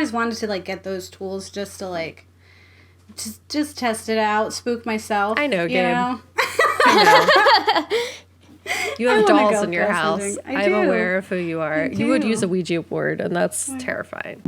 always wanted to like get those tools just to like just test it out, spook myself. I know, Gabe. Know? I know. You have dolls in your house. I'm do. aware of who you are. You would use a Ouija board, and that's terrifying.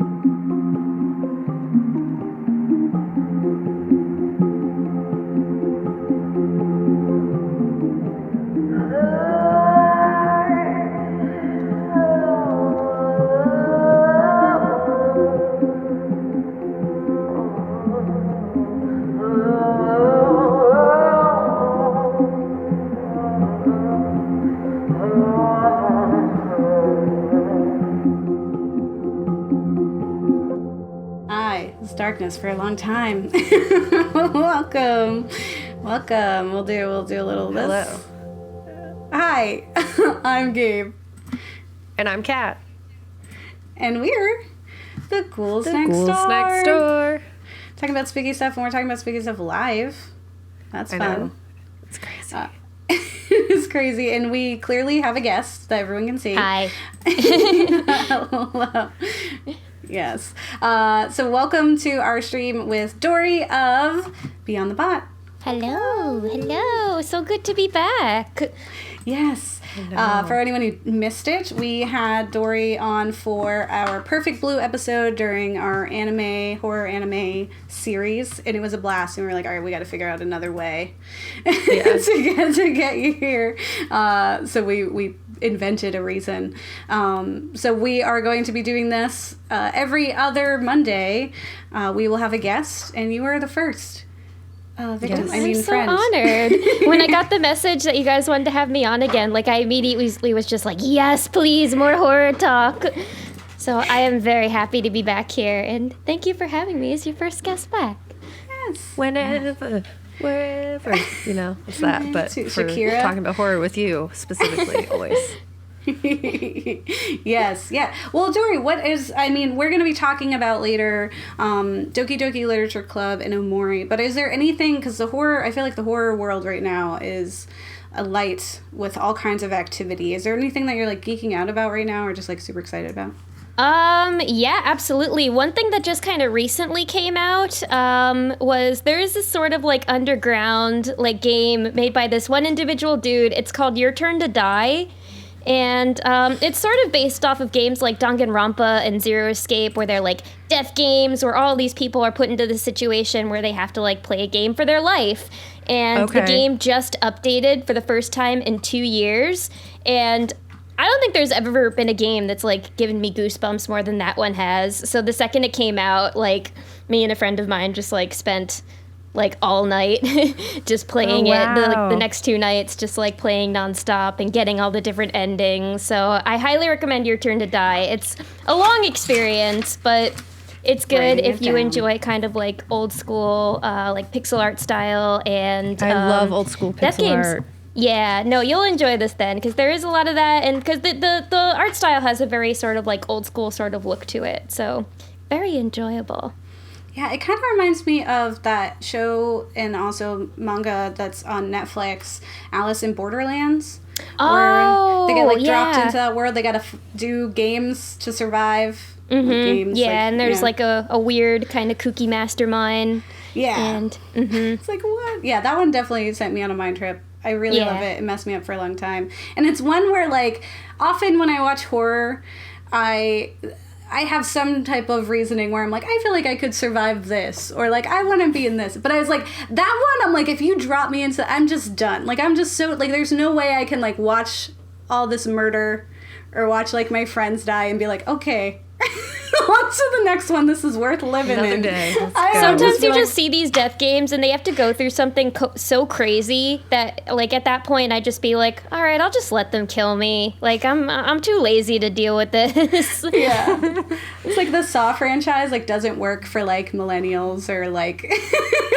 Darkness for a long time. Welcome. We'll do a little of this. Hello. Hi, I'm Gabe. And I'm Kat. And we're the Ghouls Next Ghouls Door. Next Door. Talking about spooky stuff, and we're talking about spooky stuff live. That's fun. Know. It's crazy. It's crazy, and we clearly have a guest that everyone can see. Hi. Hello. Yes. So welcome to our stream with Dorrie of Beyond the Bot. Hello. So good to be back. Yes. For anyone who missed it, we had Dorrie on for our Perfect Blue episode during our horror anime series, and it was a blast. And we were like, all right, we got to figure out another way to get you here. So we invented a reason. So we are going to be doing this every other Monday. We will have a guest, and you are the first. Victim, Yes. I'm so friend. Honored. When I got the message that you guys wanted to have me on again, like I immediately was just like, yes, please, more horror talk. So I am very happy to be back here, and thank you for having me as your first guest back. Yes. Whenever, wherever, it's that. But for Shakira? Talking about horror with you specifically, always. Yes, yeah. Well, Dorrie, we're going to be talking about later Doki Doki Literature Club and Omori, but is there anything, because I feel like the horror world right now is alight with all kinds of activity. Is there anything that you're like geeking out about right now or just like super excited about? Yeah, absolutely. One thing that just kind of recently came out, was there is this sort of like underground like game made by this one individual dude. It's called Your Turn to Die. And it's sort of based off of games like Danganronpa and Zero Escape, where they're like death games where all these people are put into the situation where they have to like play a game for their life. And the game just updated for the first time in 2 years. And I don't think there's ever been a game that's like given me goosebumps more than that one has. So the second it came out, like me and a friend of mine just like spent like all night just playing it. The next 2 nights just like playing nonstop and getting all the different endings. So I highly recommend Your Turn to Die. It's a long experience, but it's good if you enjoy kind of like old school like pixel art style and I love old school pixel art. Yeah, no, you'll enjoy this then, because there is a lot of that, and because the art style has a very sort of like old school sort of look to it, so very enjoyable. Yeah, it kind of reminds me of that show and also manga that's on Netflix, Alice in Borderlands. Oh, where they get like dropped into that world. They got to do games to survive. Mm-hmm. Games, and there's like a weird kind of kooky mastermind. Yeah. And it's like, what? Yeah, that one definitely sent me on a mind trip. I really love it. It messed me up for a long time. And it's one where like often when I watch horror, I have some type of reasoning where I'm like, I feel like I could survive this, or like I want to be in this. But I was like, that one, I'm like, if you drop me into, I'm just done. Like I'm just so like, there's no way I can like watch all this murder or watch like my friends die and be like, okay, on to the next one. This is worth living Another in. day. Sometimes you just see these death games and they have to go through something so crazy that like at that point I just be like, all right, I'll just let them kill me. Like I'm too lazy to deal with this. Yeah. It's like the Saw franchise like doesn't work for like millennials or like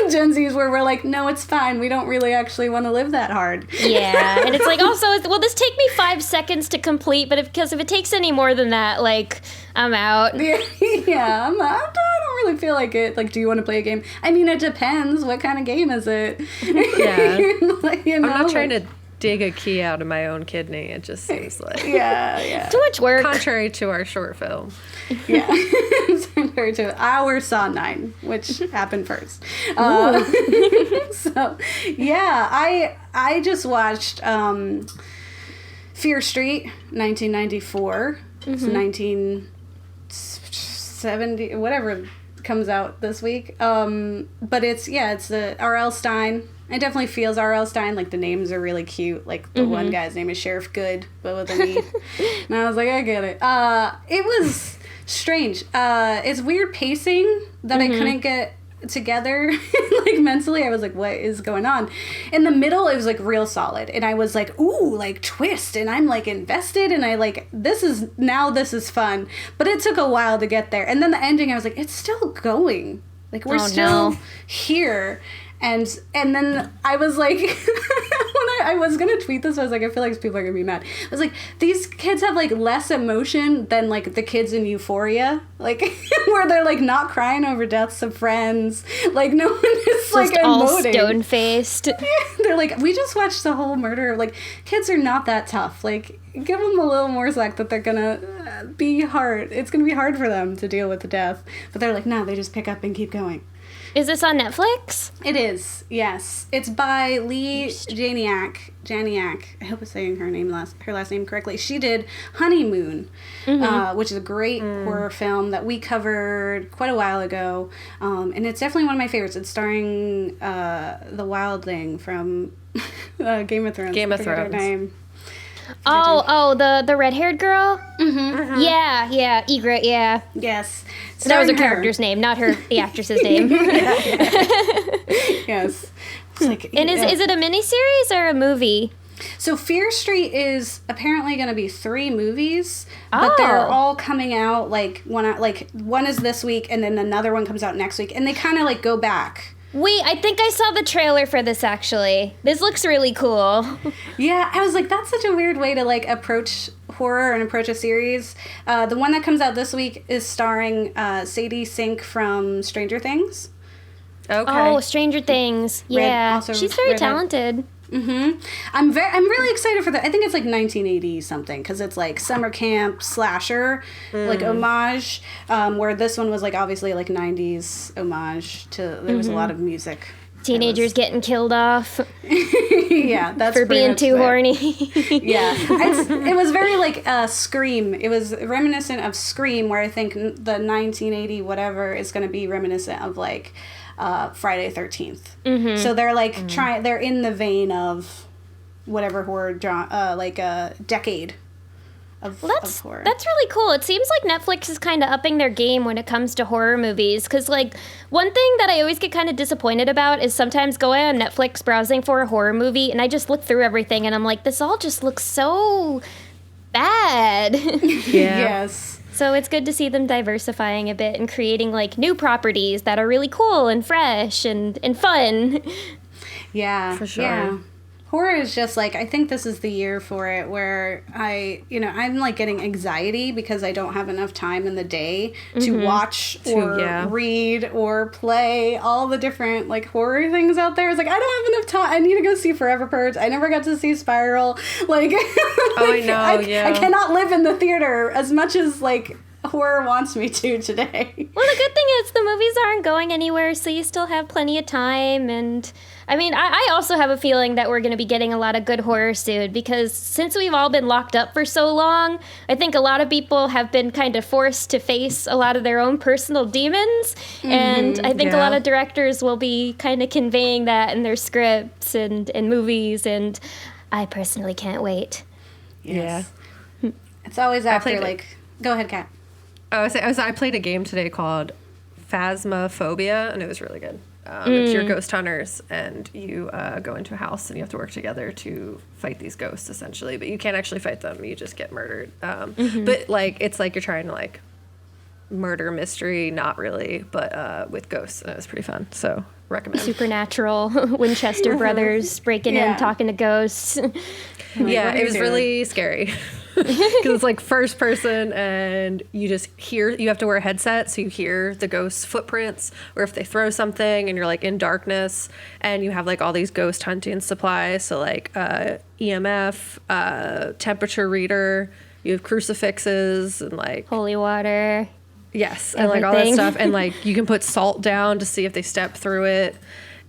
Gen Zs where we're like, no, it's fine. We don't really actually want to live that hard. Yeah. And it's like, also, will this take me 5 seconds to complete? But because if it takes any more than that, like, I'm out. Yeah, I don't really feel like it. Like, do you want to play a game? I mean, it depends. What kind of game is it? Yeah. Like, you know, I'm not trying to dig a key out of my own kidney. It just seems like too much work. Contrary to our short film. Yeah. Contrary to our Saw 9, which happened first. So, yeah, I just watched Fear Street, 1994. It's 1970, whatever comes out this week. But it's the R.L. Stine. It definitely feels R.L. Stine. Like, the names are really cute. Like, the one guy's name is Sheriff Good, but with an E. And I was like, I get it. It was strange. It's weird pacing that I couldn't get together. Like, mentally, I was like, what is going on? In the middle, it was, like, real solid. And I was like, ooh, like, twist. And I'm, like, invested. And I, like, this is fun. But it took a while to get there. And then the ending, I was like, it's still going. Like, we're still here. And then I was like, when I was going to tweet this, I was like, I feel like people are going to be mad. I was like, these kids have, like, less emotion than, like, the kids in Euphoria. Like, where they're, like, not crying over deaths of friends. Like, no one is, like, emoting. All stone-faced. They're like, we just watched the whole murder. Like, kids are not that tough. Like, give them a little more slack that they're going to be hard. It's going to be hard for them to deal with the death. But they're like, no, they just pick up and keep going. Is this on Netflix? It is, yes. It's by Lee Janiak. I hope I'm saying her last name correctly. She did Honeymoon, which is a great horror film that we covered quite a while ago. And it's definitely one of my favorites. It's starring the wildling from Game of Thrones. Game of Thrones. Her name. The red-haired girl? Yeah, Egret, yeah. Yes. So that was her character's name, not the actress's name. Yes. It's like, and is it a miniseries or a movie? So Fear Street is apparently going to be 3 movies, but they're all coming out one is this week and then another one comes out next week, and they kind of like go back. Wait, I think I saw the trailer for this, actually. This looks really cool. Yeah, I was like, that's such a weird way to, like, approach horror and approach a series. The one that comes out this week is starring Sadie Sink from Stranger Things. Okay. Oh, Stranger Things. Yeah. She's very talented. I'm really excited for that. I think it's like 1980 something, because it's like summer camp slasher, like homage, where this one was like obviously like 90s homage to, there was a lot of music. Teenagers getting killed off. Yeah, that's for being too horny. Yeah, it was very like Scream. It was reminiscent of Scream, where I think the 1980 whatever is going to be reminiscent of like Friday 13th. So they're like they're in the vein of whatever horror like a decade of horror. That's really cool. It seems like Netflix is kind of upping their game when it comes to horror movies, because like one thing that I always get kind of disappointed about is sometimes going on Netflix browsing for a horror movie and I just look through everything and I'm like, this all just looks so bad. Yes. So it's good to see them diversifying a bit and creating like new properties that are really cool and fresh and fun. Yeah. For sure. Yeah. Horror is just like, I think this is the year for it, where I'm like getting anxiety because I don't have enough time in the day to watch or read or play all the different like horror things out there. It's like, I don't have enough time. I need to go see Forever Purge. I never got to see Spiral. Like, I know, I cannot live in the theater as much as like horror wants me to today. Well, the good thing is the movies aren't going anywhere, so you still have plenty of time. And I mean, I also have a feeling that we're going to be getting a lot of good horror soon, because since we've all been locked up for so long, I think a lot of people have been kind of forced to face a lot of their own personal demons. And I think a lot of directors will be kind of conveying that in their scripts and movies. And I personally can't wait. Yes. Yeah. It's always after like... Go ahead, Kat. I played a game today called Phasmophobia, and it was really good. It's your ghost hunters, and you go into a house, and you have to work together to fight these ghosts, essentially. But you can't actually fight them; you just get murdered. But like, it's like you're trying to like murder mystery, not really, but with ghosts, and it was pretty fun. So recommend. Supernatural Winchester brothers breaking in, talking to ghosts. Yeah, it was really scary. Because it's like first person, and you just hear, you have to wear a headset so you hear the ghosts' footprints, or if they throw something and you're like in darkness, and you have like all these ghost hunting supplies, so like EMF, temperature reader, you have crucifixes and like Holy water. yes, and like all that stuff, and like you can put salt down to see if they step through it,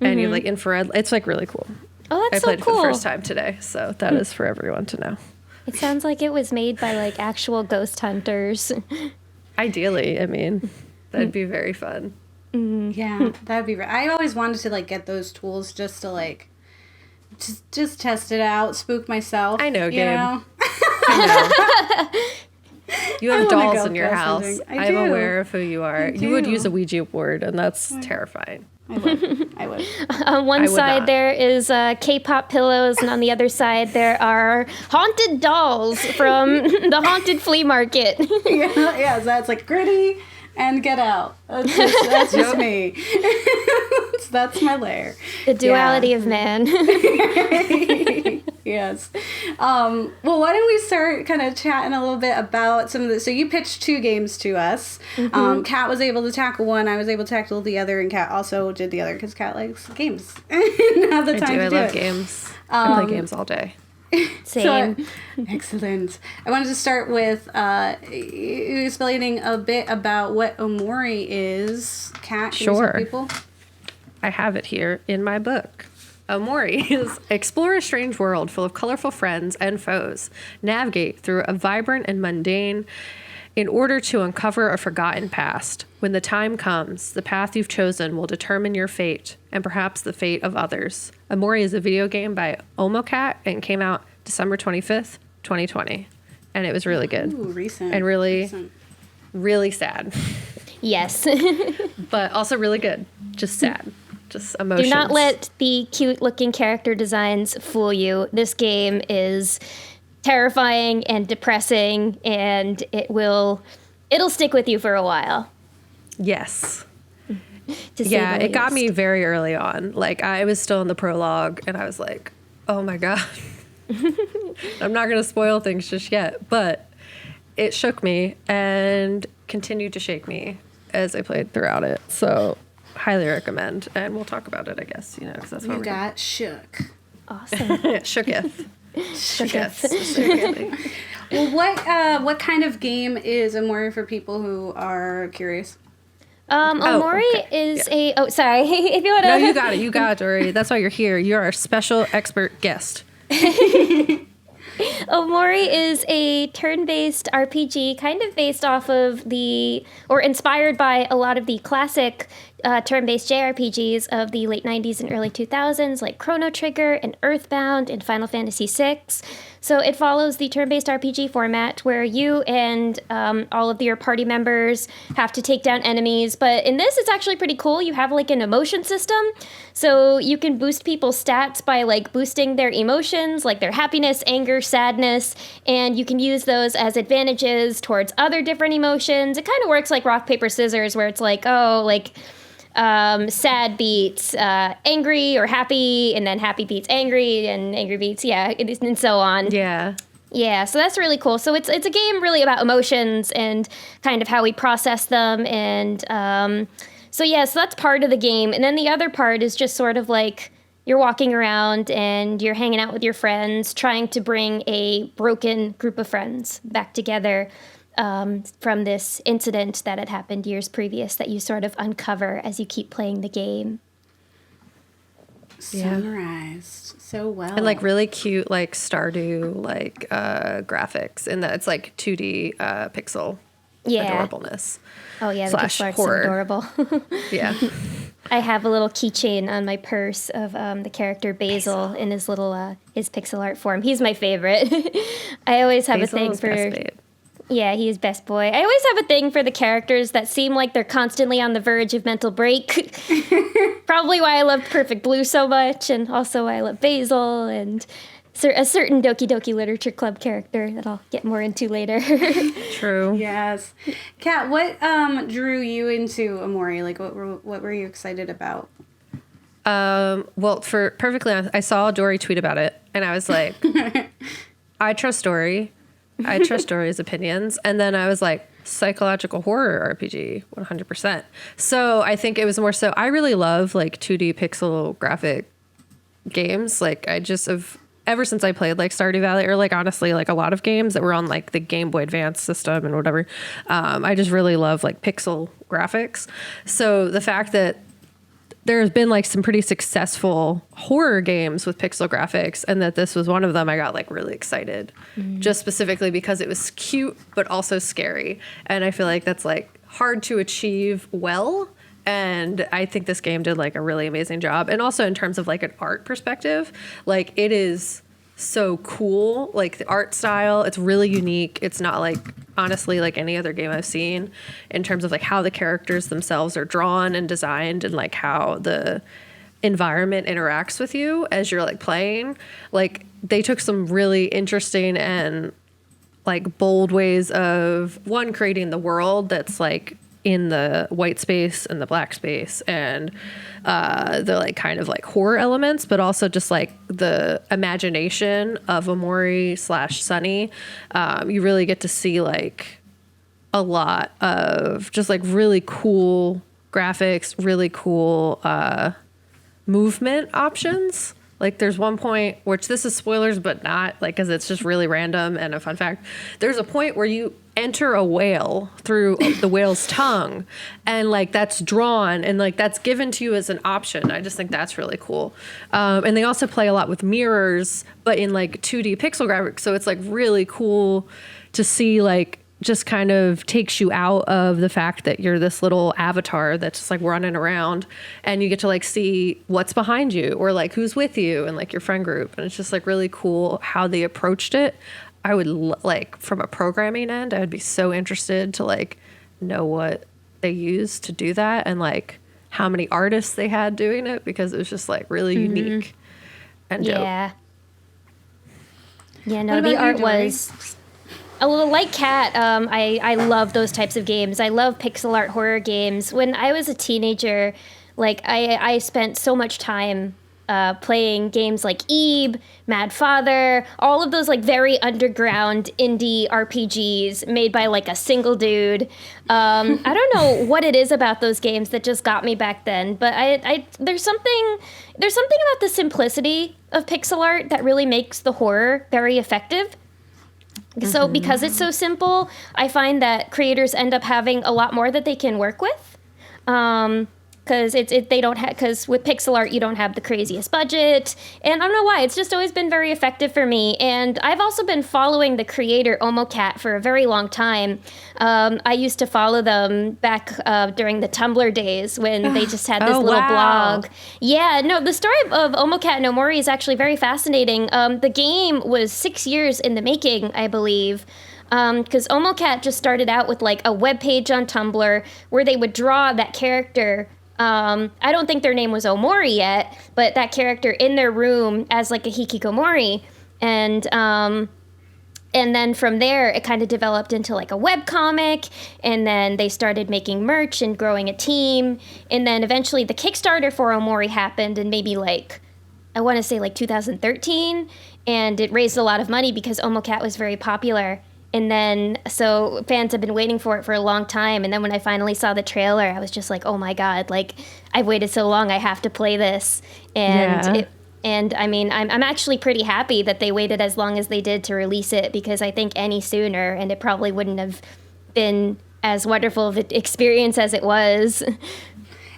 and you have like infrared. It's like really cool. Oh, that's I played so cool. it for the first time today, so that is for everyone to know. It sounds like it was made by like actual ghost hunters. Ideally, I mean, that'd be very fun. Yeah, that'd be. I always wanted to like get those tools just to like, just test it out, spook myself. I know, you Gabe. know? I know. You have I wanna dolls go in your ghost house. hunting. I I'm do. aware of who you are. I You would do. use a Ouija board, and that's terrifying. I would. I would. On one I would side not. there is K-pop pillows, and on the other side there are haunted dolls from the haunted flea market. Yeah, so that's like Gritty and Get Out. That's just me. That's my lair. The duality of man. Yes. Well, why don't we start kind of chatting a little bit about some of the... So you pitched 2 games to us. Kat was able to tackle one. I was able to tackle the other, and Kat also did the other because Kat likes games. And have the time I to do love it. games. I play games all day. Same. Excellent. I wanted to start with explaining a bit about what Omori is. Kat, can you Sure. tell people? I have it here in my book. Omori is explore a strange world full of colorful friends and foes. Navigate through a vibrant and mundane in order to uncover a forgotten past. When the time comes, the path you've chosen will determine your fate and perhaps the fate of others. Omori is a video game by Omocat and came out December 25th, 2020. And it was really good. Ooh, recent. And really, Recent. really sad. Yes. But also really good. Just sad. Just emotions. Do not let the cute-looking character designs fool you. This game is terrifying and depressing, and it'll stick with you for a while. Yes. To say Yeah, the it got least. me very early on. Like, I was still in the prologue, and I was like, oh my God. I'm not going to spoil things just yet, but it shook me and continued to shake me as I played throughout it. So, highly recommend. And we'll talk about it, I guess, because that's what You we're got shook. Awesome. Shooketh. Shooketh. specifically. Well, what kind of game is Omori for people who are curious? Omori okay. is a... Oh, sorry. If you want to... No, you got it. You got it, Dorrie. That's why you're here. You're our special expert guest. Omori is a turn-based RPG, kind of based off of or inspired by a lot of the classic turn-based JRPGs of the late 90s and early 2000s, like Chrono Trigger and Earthbound and Final Fantasy VI. So it follows the turn-based RPG format where you and all of your party members have to take down enemies. But in this, it's actually pretty cool. You have like an emotion system. So you can boost people's stats by like boosting their emotions, like their happiness, anger, sadness. And you can use those as advantages towards other different emotions. It kind of works like rock, paper, scissors, where it's like, oh, like... sad beats angry or happy, and then happy beats angry, and angry beats, and so on. Yeah. Yeah, so that's really cool. So it's a game really about emotions and kind of how we process them, and so that's part of the game. And then the other part is just sort of like you're walking around and you're hanging out with your friends, trying to bring a broken group of friends back together. From this incident that had happened years previous that you sort of uncover as you keep playing the game. Summarized so well. And like really cute, like Stardew, like graphics, and that it's like 2D pixel adorableness. Oh yeah, the slash pixel art's horror. adorable. Yeah. I have a little keychain on my purse of the character Basil in his little his pixel art form. He's my favorite. I always have Basil a thing is for. best babe. Yeah, he is best boy. I always have a thing for the characters that seem like they're constantly on the verge of mental break. Probably why I loved Perfect Blue so much, and also why I love Basil and a certain Doki Doki Literature Club character that I'll get more into later. True. Yes. Kat, what drew you into Omori? Like, what were you excited about? Well, for perfectly honest, I saw Dorrie tweet about it, and I was like, I trust Dorrie. I trust Dorrie's opinions. And then I was like, psychological horror RPG, 100%. So I think it was more so, I really love like 2D pixel graphic games. Like I just have, ever since I played like Stardew Valley, or like honestly like a lot of games that were on like the Game Boy Advance system and whatever, I just really love like pixel graphics. So the fact that there's been like some pretty successful horror games with pixel graphics, and that this was one of them, I got like really excited, just specifically because it was cute but also scary, and I feel like that's like hard to achieve well. And I think this game did like a really amazing job. And also in terms of like an art perspective, like it is so cool. Like the art style, it's really unique. It's not like, honestly, like any other game I've seen in terms of like how the characters themselves are drawn and designed, and like how the environment interacts with you as you're like playing. Like they took some really interesting and like bold ways of, one, creating the world that's like in the white space and the black space, and the like kind of like horror elements, but also just like the imagination of Omori / Sunny. You really get to see like a lot of just like really cool graphics, really cool movement options. Like there's one point, which this is spoilers, but not like, cause it's just really random and a fun fact. There's a point where you enter a whale through the whale's tongue, and like that's drawn and like that's given to you as an option. I just think that's really cool. And they also play a lot with mirrors, but in like 2D pixel graphics. So it's like really cool to see, like just kind of takes you out of the fact that you're this little avatar that's just like running around, and you get to like see what's behind you or like who's with you and like your friend group. And it's just like really cool how they approached it. I would like from a programming end, I would be so interested to like know what they used to do that, and like how many artists they had doing it, because it was just like really unique and dope. Yeah, no, the art was a little like Kat. I love those types of games. I love pixel art horror games. When I was a teenager, like I spent so much time playing games like Ebe, Mad Father, all of those like very underground indie RPGs made by like a single dude. I don't know what it is about those games that just got me back then, but there's something about the simplicity of pixel art that really makes the horror very effective. So because it's so simple, I find that creators end up having a lot more that they can work with. Because because with pixel art you don't have the craziest budget, and I don't know why, it's just always been very effective for me. And I've also been following the creator Omocat for a very long time. I used to follow them back during the Tumblr days when they just had this little blog. Yeah, no, the story of Omocat and Omori is actually very fascinating. The game was 6 years in the making, I believe. Because Omocat just started out with like a webpage on Tumblr where they would draw that character. I don't think their name was Omori yet, but that character in their room as like a hikikomori. And then from there, it kind of developed into like a webcomic, and then they started making merch and growing a team. And then eventually the Kickstarter for Omori happened in maybe like, I want to say like 2013, and it raised a lot of money because Omocat was very popular. And then, so fans have been waiting for it for a long time. And then when I finally saw the trailer, I was just like, oh my God, like I've waited so long, I have to play this. And I mean, I'm actually pretty happy that they waited as long as they did to release it, because I think any sooner, and it probably wouldn't have been as wonderful of an experience as it was.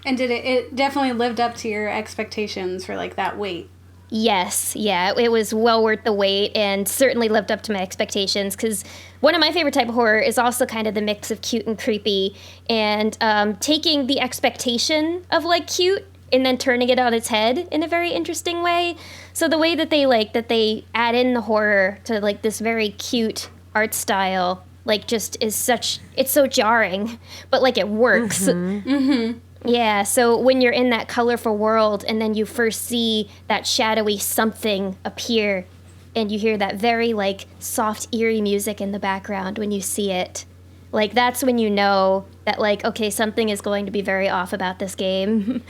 And did it definitely lived up to your expectations for like that wait? Yes, yeah, it was well worth the wait, and certainly lived up to my expectations, because one of my favorite type of horror is also kind of the mix of cute and creepy, and taking the expectation of like cute and then turning it on its head in a very interesting way. So the way that they add in the horror to like this very cute art style, like just it's so jarring, but like it works. Yeah, so when you're in that colorful world and then you first see that shadowy something appear, and you hear that very like soft, eerie music in the background when you see it, like that's when you know that like, okay, something is going to be very off about this game.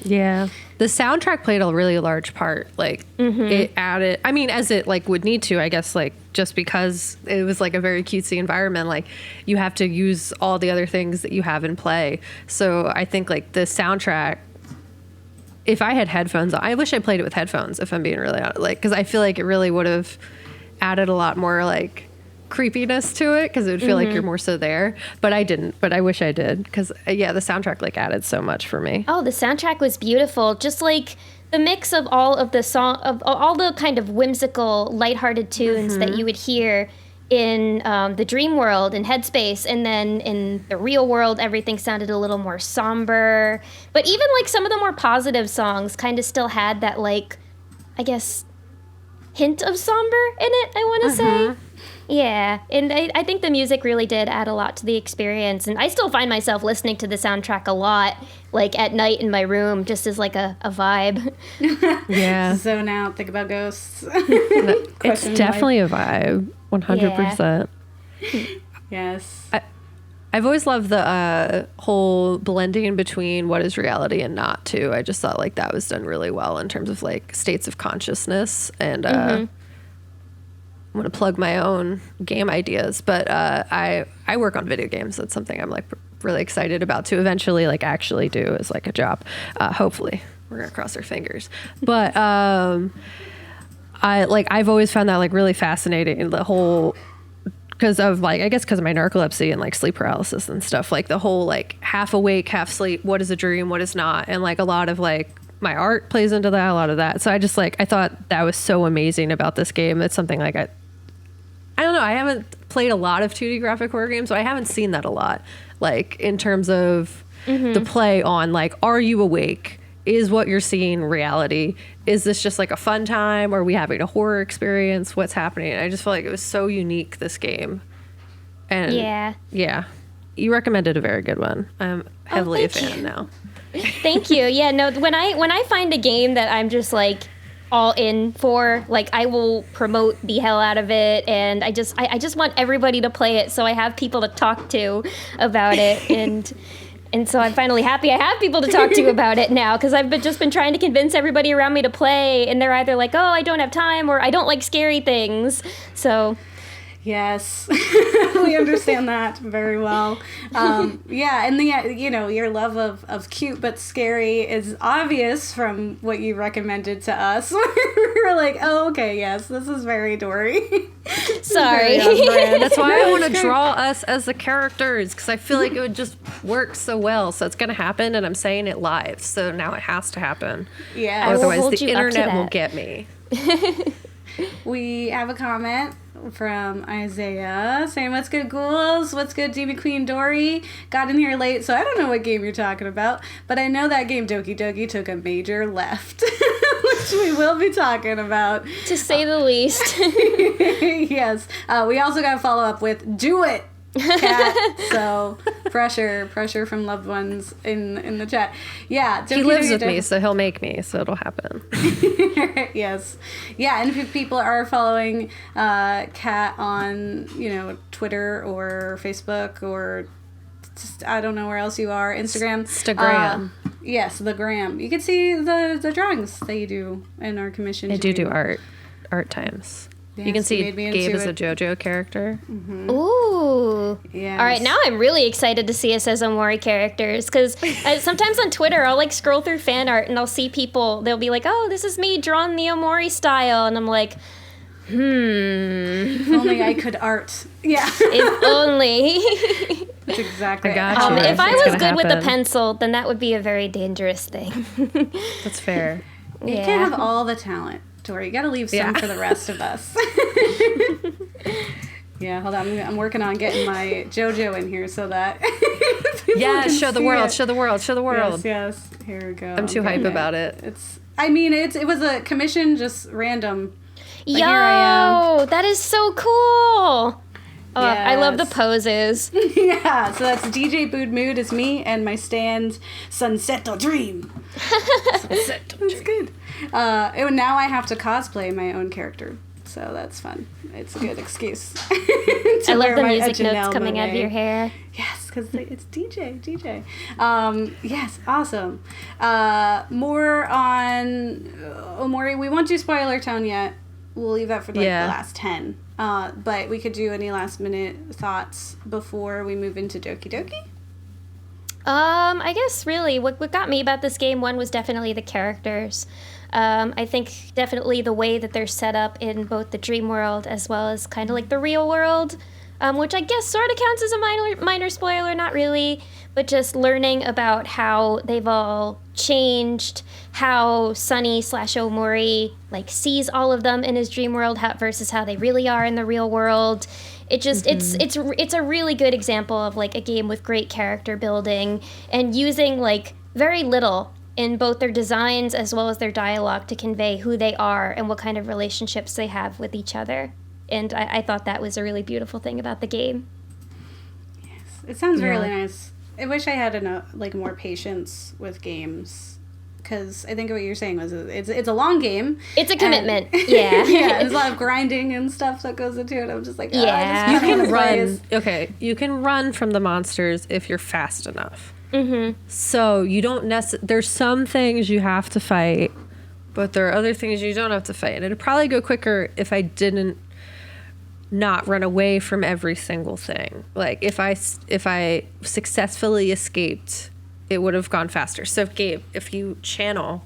Yeah. The soundtrack played a really large part. Like it added, I mean, as it like would need to, I guess, like just because it was like a very cutesy environment, like you have to use all the other things that you have in play. So I think like the soundtrack, if I had headphones, I wish I played it with headphones, if I'm being really honest, like, because I feel like it really would have added a lot more like creepiness to it, because it would feel like you're more so there. But I didn't, but I wish I did, because the soundtrack like added so much for me. Oh, the soundtrack was beautiful. Just like the mix of all of the song, of all the kind of whimsical, lighthearted tunes that you would hear in the dream world and Headspace, and then in the real world everything sounded a little more somber, but even like some of the more positive songs kind of still had that, like, I guess, hint of somber in it, I want to say. Yeah, and I think the music really did add a lot to the experience, and I still find myself listening to the soundtrack a lot, like at night in my room, just as like a vibe. Yeah. Zone out, think about ghosts. It's definitely a vibe, 100%. Yes. I've always loved the whole blending between what is reality and not, too. I just thought like that was done really well in terms of like states of consciousness, and I'm going to plug my own game ideas, but I work on video games. That's something I'm like really excited about to eventually like actually do as like a job. Hopefully, we're going to cross our fingers. But I've always found that like really fascinating, the whole, because of like, I guess because of my narcolepsy and like sleep paralysis and stuff, like the whole like half awake, half sleep, what is a dream, what is not, and like a lot of like my art plays into that, a lot of that. So I just like, I thought that was so amazing about this game. It's something like I don't know. I haven't played a lot of 2D graphic horror games, so I haven't seen that a lot. Like in terms of the play on like, are you awake? Is what you're seeing reality? Is this just like a fun time? Are we having a horror experience? What's happening? I just feel like it was so unique, this game. And yeah, you recommended a very good one. I'm heavily a fan now. Thank you. Yeah, no, when I find a game that I'm just like all in for, like, I will promote the hell out of it, and I just want everybody to play it, so I have people to talk to about it, and so I'm finally happy I have people to talk to about it now, because I've just been trying to convince everybody around me to play, and they're either like, oh, I don't have time, or I don't like scary things. So yes, we understand that very well. Yeah, and your love of cute but scary is obvious from what you recommended to us. We're like, oh, okay, yes, this is very Dorrie. Sorry. That's why I want to draw us as the characters, because I feel like it would just work so well. So it's going to happen, and I'm saying it live, so now it has to happen. Yeah. Otherwise, the internet will get me. We have a comment from Isaiah saying, what's good, Ghouls? What's good, Demon Queen Dorrie? Got in here late, so I don't know what game you're talking about, but I know that game Doki Doki took a major left, which we will be talking about. To say the least. Yes. We also got to follow up with do it, Cat. So pressure from loved ones in the chat. Yeah, he lives with me, so he'll make me, so it'll happen. Yes. Yeah, and if people are following Kat on, Twitter or Facebook or just, I don't know where else you are, Instagram. Yes, the gram. You can see the drawings that you do in our commission. I do art times. Yes, you can see Gabe as a JoJo character. Mm-hmm. Ooh. Yeah. All right, now I'm really excited to see us as Omori characters, because sometimes on Twitter I'll like scroll through fan art and I'll see people, they'll be like, oh, this is me drawn the Omori style, and I'm like, If only I could art. Yeah. If only. That's exactly. I got you. If I was good with a pencil, then that would be a very dangerous thing. That's fair. You can't have all the talent, Tori. You got to leave some for the rest of us. Yeah, hold on. I'm working on getting my JoJo in here so that. Show the world. Yes. Here we go. I'm too hype about it. It was a commission, just random. Yo, here I am. That is so cool. Yes. I love the poses. Yeah, so that's DJ Bood Mood is me and my stand Sunsetto Dream. Sunsetto Dream. That's good. And now I have to cosplay my own character. so that's fun. It's a good excuse. I love the music notes coming out of your hair. Yes, because it's DJ. Yes, awesome. More on Omori. We won't do spoiler tone yet. We'll leave that for the last 10. But we could do any last minute thoughts before we move into Doki Doki. I guess really what got me about this game, one was definitely the characters. I think definitely the way that they're set up in both the dream world as well as kind of like the real world, which I guess sort of counts as a minor spoiler, not really, but just learning about how they've all changed, how Sunny/Omori like sees all of them in his dream world versus how they really are in the real world. It just it's a really good example of like a game with great character building and using like very little in both their designs as well as their dialogue to convey who they are and what kind of relationships they have with each other. And I thought that was a really beautiful thing about the game. Yes, it sounds really nice. I wish I had more patience with games. Because I think what you're saying was it's a long game. It's a commitment. Yeah. Yeah, there's a lot of grinding and stuff that goes into it. I'm just like, yeah. You can run. Okay, you can run from the monsters if you're fast enough. Mm-hmm. So you don't there's some things you have to fight, but there are other things you don't have to fight. And it'd probably go quicker if I didn't not run away from every single thing. Like if I successfully escaped, it would have gone faster. So, Gabe, if you channel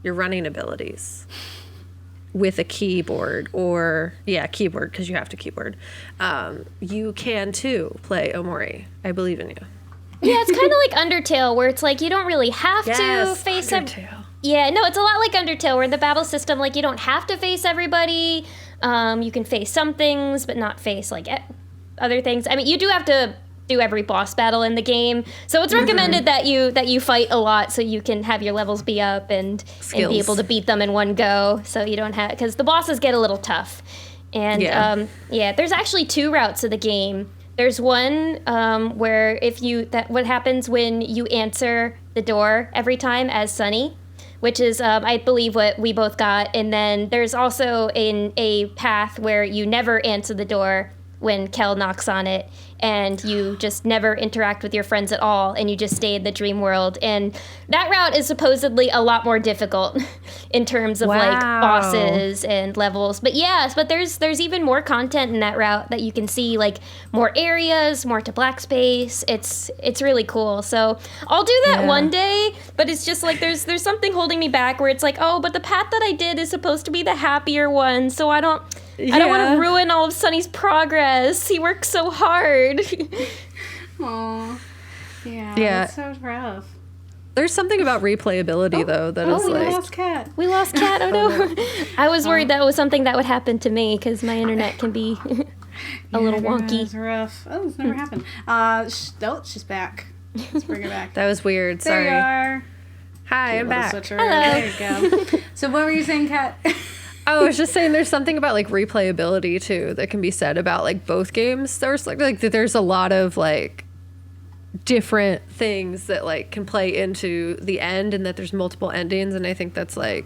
your running abilities with a keyboard keyboard, because you have to keyboard, you can too play Omori. I believe in you. Yeah, it's kind of like Undertale, where it's like you don't really have to face Undertale. Yeah, no, it's a lot like Undertale, where the battle system, like you don't have to face everybody. You can face some things, but not face like other things. I mean, you do have to do every boss battle in the game, so it's recommended that you fight a lot so you can have your levels be up and be able to beat them in one go, so you don't have, because the bosses get a little tough. And there's actually 2 routes of the game. There's one where what happens when you answer the door every time as Sunny, which is I believe what we both got, and then there's also a path where you never answer the door when Kel knocks on it, and you just never interact with your friends at all, and you just stay in the dream world. And that route is supposedly a lot more difficult in terms of like bosses and levels. But there's even more content in that route that you can see, like more areas, more to black space. It's really cool. So I'll do that one day, but it's just like there's something holding me back, where it's like, oh, but the path that I did is supposed to be the happier one, so I don't want to ruin all of Sunny's progress. He works so hard. Aw. Yeah. That's so rough. There's something about replayability, though, that is like... We lost Kat. Oh, no. I was worried that was something that would happen to me, because my internet can be a little wonky. It's rough. Oh, it's never happened. She's back. Let's bring her back. That was weird. Sorry. There you are. Hi, I'm back. Hello. There you go. So what were you saying, Kat? I was just saying there's something about like replayability too that can be said about like both games. There's like there's a lot of like different things that like can play into the end, and that there's multiple endings. And I think that's like,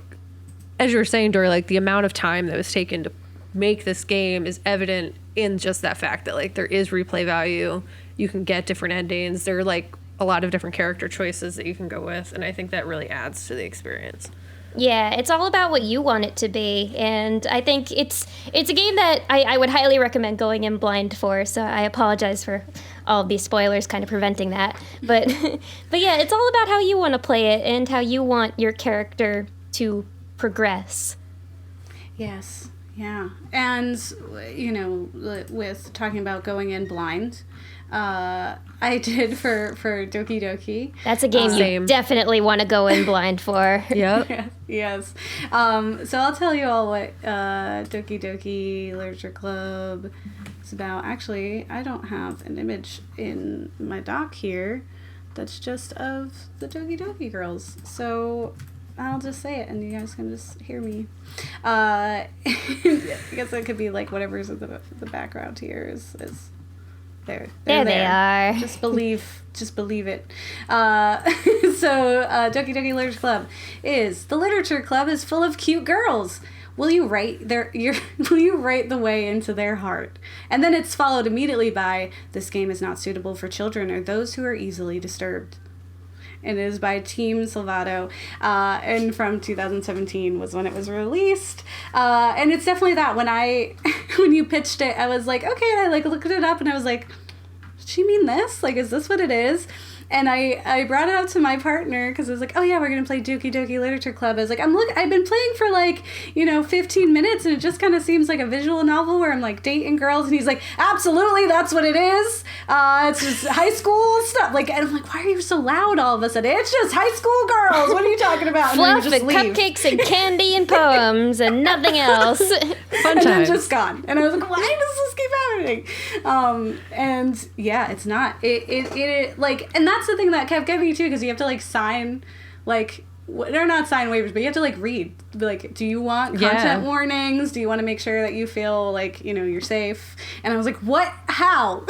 as you were saying, Dorrie, like the amount of time that was taken to make this game is evident in just that fact that like there is replay value. You can get different endings. There are like a lot of different character choices that you can go with, and I think that really adds to the experience. Yeah, it's all about what you want it to be, and I think it's a game that I would highly recommend going in blind for, so I apologize for all of these spoilers kind of preventing that. But yeah, it's all about how you want to play it and how you want your character to progress. Yes, yeah. And, you know, with talking about going in blind, I did for Doki Doki. That's a game you definitely want to go in blind for. Yep. Yes. So I'll tell you all what Doki Doki Literature Club is about. Actually, I don't have an image in my doc here that's just of the Doki Doki girls. So I'll just say it, and you guys can just hear me. I guess it could be like whatever's in the background here is there they are. Just believe it. So Doki Doki Literature Club the literature club is full of cute girls. will you write will you write the way into their heart? And then it's followed immediately by, this game is not suitable for children or those who are easily disturbed. And it is by Team Salvato, and from 2017 was when it was released. And it's definitely that. When you pitched it, I was like, okay, and I like looked it up, and I was like, did she mean this? Like, is this what it is? And I brought it up to my partner because I was like, oh yeah, we're going to play Doki Doki Literature Club. I was like, I've been playing for like, 15 minutes and it just kind of seems like a visual novel where I'm like dating girls. And he's like, absolutely, that's what it is. It's just high school stuff. Like, and I'm like, why are you so loud all of a sudden? It's just high school girls. What are you talking about? Fluff and cupcakes and candy and poems and nothing else. Fun and times. then just gone. And I was like, why does this keep happening? And yeah, it's not. It like, and that's the thing that kept getting me too, because you have to like sign, like, they're not sign waivers, but you have to like read, be like, do you want content warnings? Do you want to make sure that you feel like you're safe? And I was like, what? How?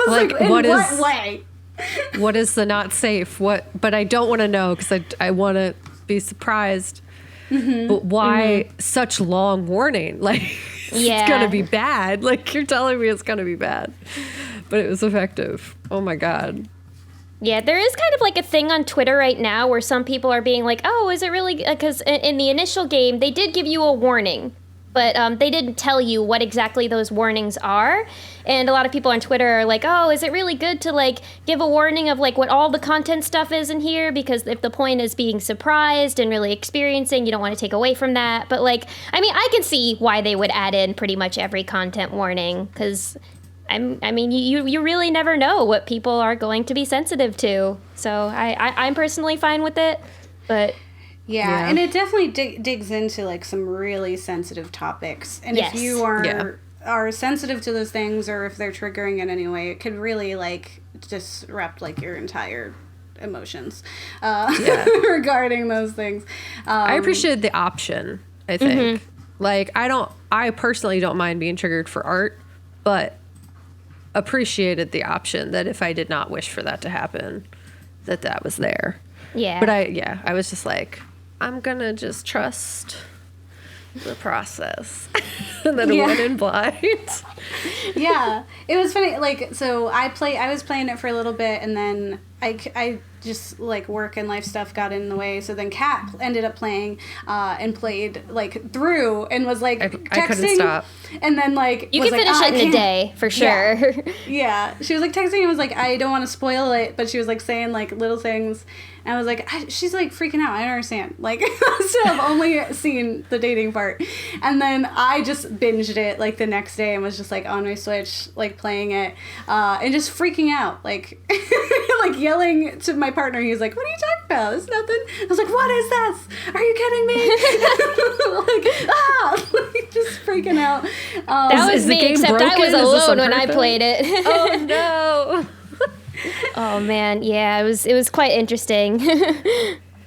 Like, in what way? What is the not safe? What? But I don't want to know because I want to be surprised. Mm-hmm. But why such long warning? Like, it's gonna be bad. Like, you're telling me it's gonna be bad, but it was effective. Oh my god. Yeah, there is kind of like a thing on Twitter right now where some people are being like, oh, is it really? Because in the initial game, they did give you a warning, but they didn't tell you what exactly those warnings are. And a lot of people on Twitter are like, oh, is it really good to like give a warning of like what all the content stuff is in here? Because if the point is being surprised and really experiencing, you don't want to take away from that. But like, I mean, I can see why they would add in pretty much every content warning, because you really never know what people are going to be sensitive to. So I'm personally fine with it, but yeah. And it definitely digs into like some really sensitive topics. And if you are sensitive to those things, or if they're triggering in any way, it could really like disrupt like your entire emotions regarding those things. I appreciate the option, I think. Mm-hmm. Like, I personally don't mind being triggered for art, but appreciated the option that if I did not wish for that to happen, that was there. Yeah. But I was just like, I'm gonna just trust the process. And then I went in blind. Yeah. It was funny, like, so I was playing it for a little bit, and then I just like work and life stuff got in the way. So then Kat ended up playing and played like through and was like texting. I couldn't stop. And then like you can finish it in a day for sure. Yeah. She was like texting and was like, I don't want to spoil it, but she was like saying like little things. And I was like, she's like freaking out. I don't understand. Like, so I've only seen the dating part. And then I just binged it like the next day and was just like on my Switch, like playing it and just freaking out. Like, like yelling to my partner. He was like, what are you talking about? It's nothing. I was like, what is this? Are you kidding me? like, just freaking out. That was me, except I was alone when I played it. Oh, no. Oh man, yeah, it was quite interesting.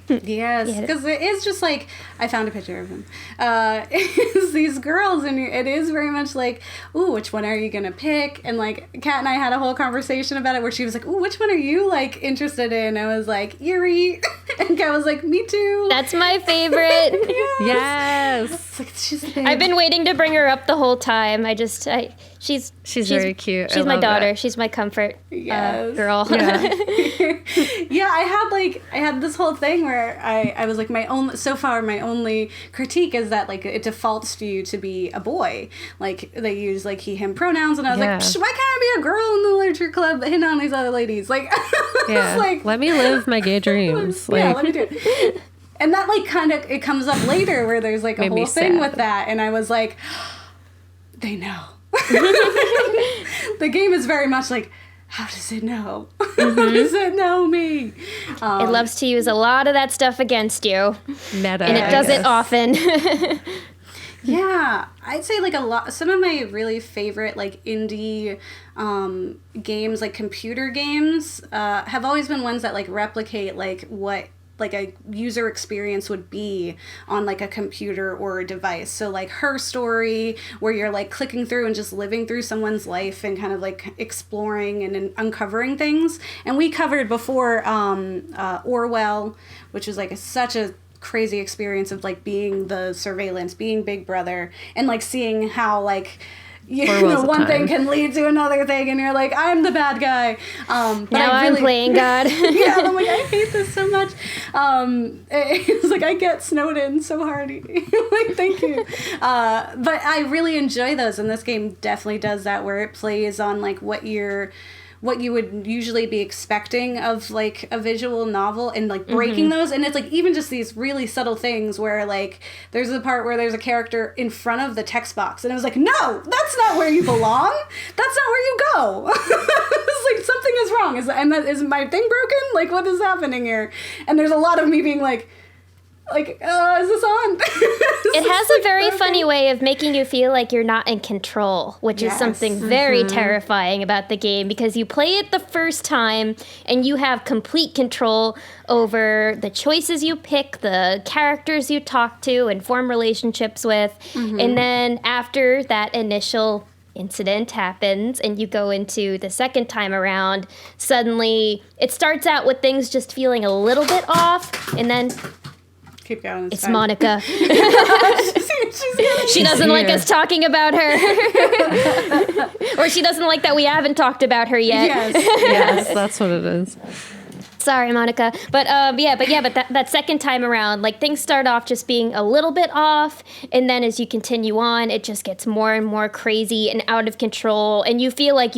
Yes, because it is just like, I found a picture of him. It's these girls, and it is very much like, ooh, which one are you gonna pick? And like, Kat and I had a whole conversation about it where she was like, ooh, which one are you like interested in? I was like, Yuri, and Kat was like, me too. That's my favorite. Yes. Like, she's I've been waiting to bring her up the whole time. She's very cute. She's my daughter. She's my comfort girl. Yeah. Yeah, I had this whole thing where I was like, my only critique is that like it defaults you to be a boy. Like they use like he him pronouns, and I was like, why can't I be a girl in the literature club hitting on these other ladies? Like, like, let me live my gay dreams. Yeah, let me do it. And that like kind of it comes up later where there's like a whole thing with that, and I was like, they know. The game is very much like, how does it know? How does it know me? It loves to use a lot of that stuff against you. Meta. And it does it often. Yeah, I'd say like some of my really favorite like indie games, like computer games, have always been ones that like replicate like what like a user experience would be on like a computer or a device. So like Her Story, where you're like clicking through and just living through someone's life and kind of like exploring and uncovering things. And we covered before Orwell, which was like such a crazy experience of like being the surveillance, being Big Brother, and like seeing how like one thing can lead to another thing, and you're like, I'm the bad guy. But now I'm playing God. Yeah, I'm like, I hate this so much. It's like I get snowed in so hard. Like, thank you. But I really enjoy those, and this game definitely does that, where it plays on like what you would usually be expecting of like a visual novel, and like breaking those. And it's like even just these really subtle things where like there's a part where there's a character in front of the text box, and I was like, no, that's not where you belong. That's not where you go. It's like something is wrong. Is my thing broken? Like, what is happening here? And there's a lot of me being like, is this on? It has a very funny way of making you feel like you're not in control, which is something very terrifying about the game, because you play it the first time and you have complete control over the choices you pick, the characters you talk to and form relationships with. And then after that initial incident happens and you go into the second time around, suddenly it starts out with things just feeling a little bit off, and then keep going. It's Monica. She doesn't like us talking about her. Or she doesn't like that we haven't talked about her yet. Yes, that's what it is. Sorry, Monica. But that second time around, like, things start off just being a little bit off, and then as you continue on, it just gets more and more crazy and out of control, and you feel like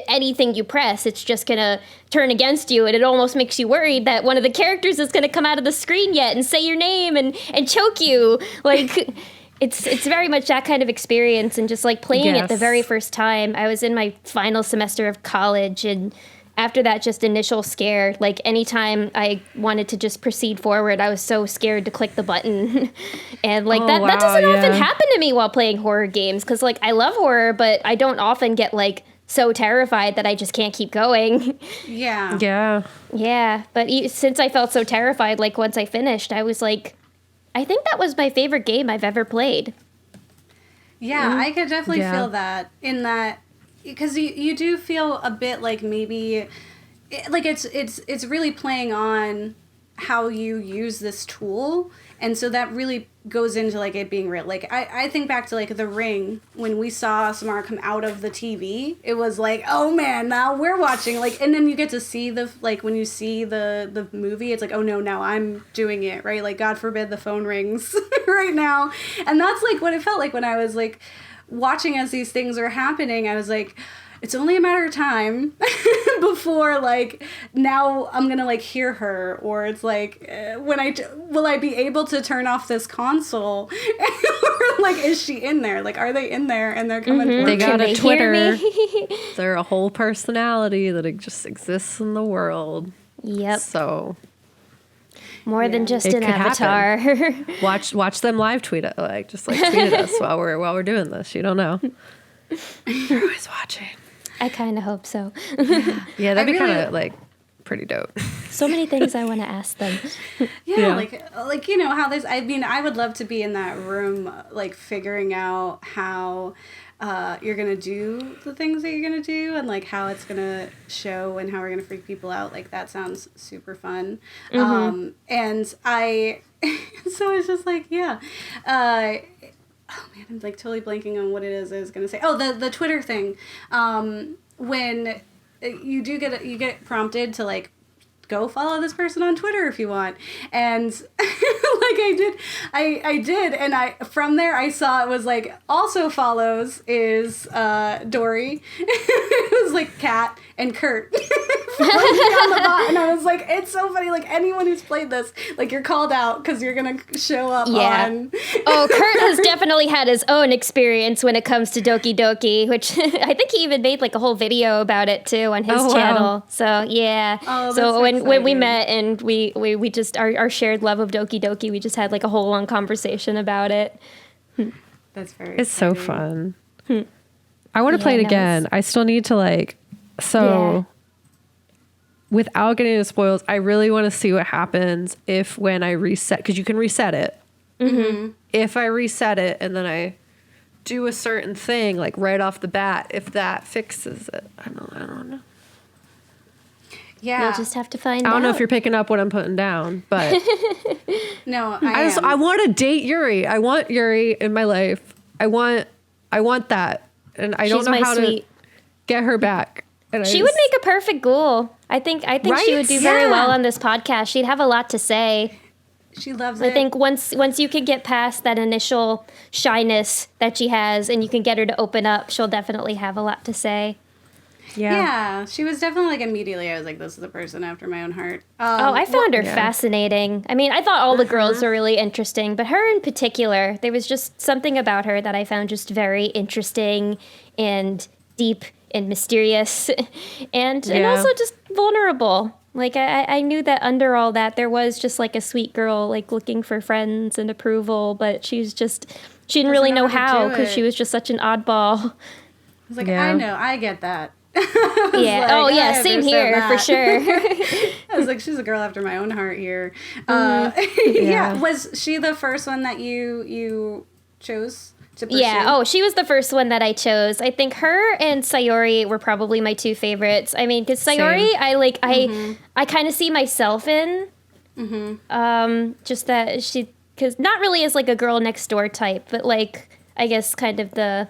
anything you press, it's just gonna turn against you, and it almost makes you worried that one of the characters is gonna come out of the screen yet and say your name and choke you. Like, it's very much that kind of experience, and just like playing it the very first time. I was in my final semester of college, and after that just initial scare, like anytime I wanted to just proceed forward, I was so scared to click the button. And like that doesn't often happen to me while playing horror games, because like I love horror, but I don't often get like so terrified that I just can't keep going. Yeah. But since I felt so terrified, like once I finished, I was like, I think that was my favorite game I've ever played. Yeah, I could definitely feel that, in that, because you do feel a bit like maybe, like it's really playing on how you use this tool, and so that really goes into like it being real. Like I think back to like The Ring, when we saw Samara come out of the TV, it was like, oh man, now we're watching, like, and then you get to see when you see the movie, it's like, oh no, now I'm doing it, right? Like, God forbid the phone rings right now. And that's like what it felt like when I was like watching as these things are happening. I was like, it's only a matter of time before, like, now I'm gonna like hear her, or it's like, will I be able to turn off this console? Or like, is she in there? Like, are they in there and they're coming for They got Can a they Twitter. hear me? They're a whole personality that just exists in the world. Yep. So More than just It an could avatar. watch them live tweet it, like just like tweet at us while we're doing this. You don't know. You're always watching. I kind of hope so. Yeah, that'd be kind of like pretty dope. So many things I want to ask them. Yeah, like you know how this. I mean, I would love to be in that room, like figuring out how you're gonna do the things that you're gonna do, and like how it's gonna show, and how we're gonna freak people out. Like, that sounds super fun. And I, so it's just like, yeah. Oh man, I'm like totally blanking on what it is I was gonna say. Oh, the Twitter thing. When you get prompted to like go follow this person on Twitter if you want, and like I did, and from there I saw it was like also follows is Dorrie. It was like Kat and Kurt. Following me on the bot, and I was like, it's so funny. Like, anyone who's played this, like, you're called out because you're gonna show up on. Oh, Kurt has definitely had his own experience when it comes to Doki Doki, which I think he even made like a whole video about it too on his channel. Wow. So yeah. Oh, so when we met and we just our shared love of Doki Doki, we just had like a whole long conversation about it. That's very. It's exciting. So fun. I want to play it again. I still need to like. So. Without getting into spoils, I really want to see what happens when I reset, because you can reset it. Mm-hmm. If I reset it and then I do a certain thing, like right off the bat, if that fixes it. I don't know. Yeah. You'll just have to find out. I don't know if you're picking up what I'm putting down, but No, I want to date Yuri. I want Yuri in my life. I want that, and I don't know how to get her back. And she would make a perfect ghoul. I think Right? she would do very well on this podcast. She'd have a lot to say. She loves it. I think once you can get past that initial shyness that she has, and you can get her to open up, she'll definitely have a lot to say. Yeah, she was definitely like immediately. I was like, "This is a person after my own heart." I found her fascinating. I mean, I thought all the girls were really interesting, but her in particular, there was just something about her that I found just very interesting and deep and mysterious, and also just vulnerable. Like I knew that under all that there was just like a sweet girl like looking for friends and approval, but she didn't really know how because she was just such an oddball. I was like, I know, I get that. Yeah. Like, Same here for sure. I was like, she's a girl after my own heart here. Yeah. Was she the first one that you chose to pursue? Yeah. Oh, she was the first one that I chose. I think her and Sayori were probably my two favorites. I mean, because Sayori, I kind of see myself in. Just that because not really as like a girl next door type, but like I guess kind of the.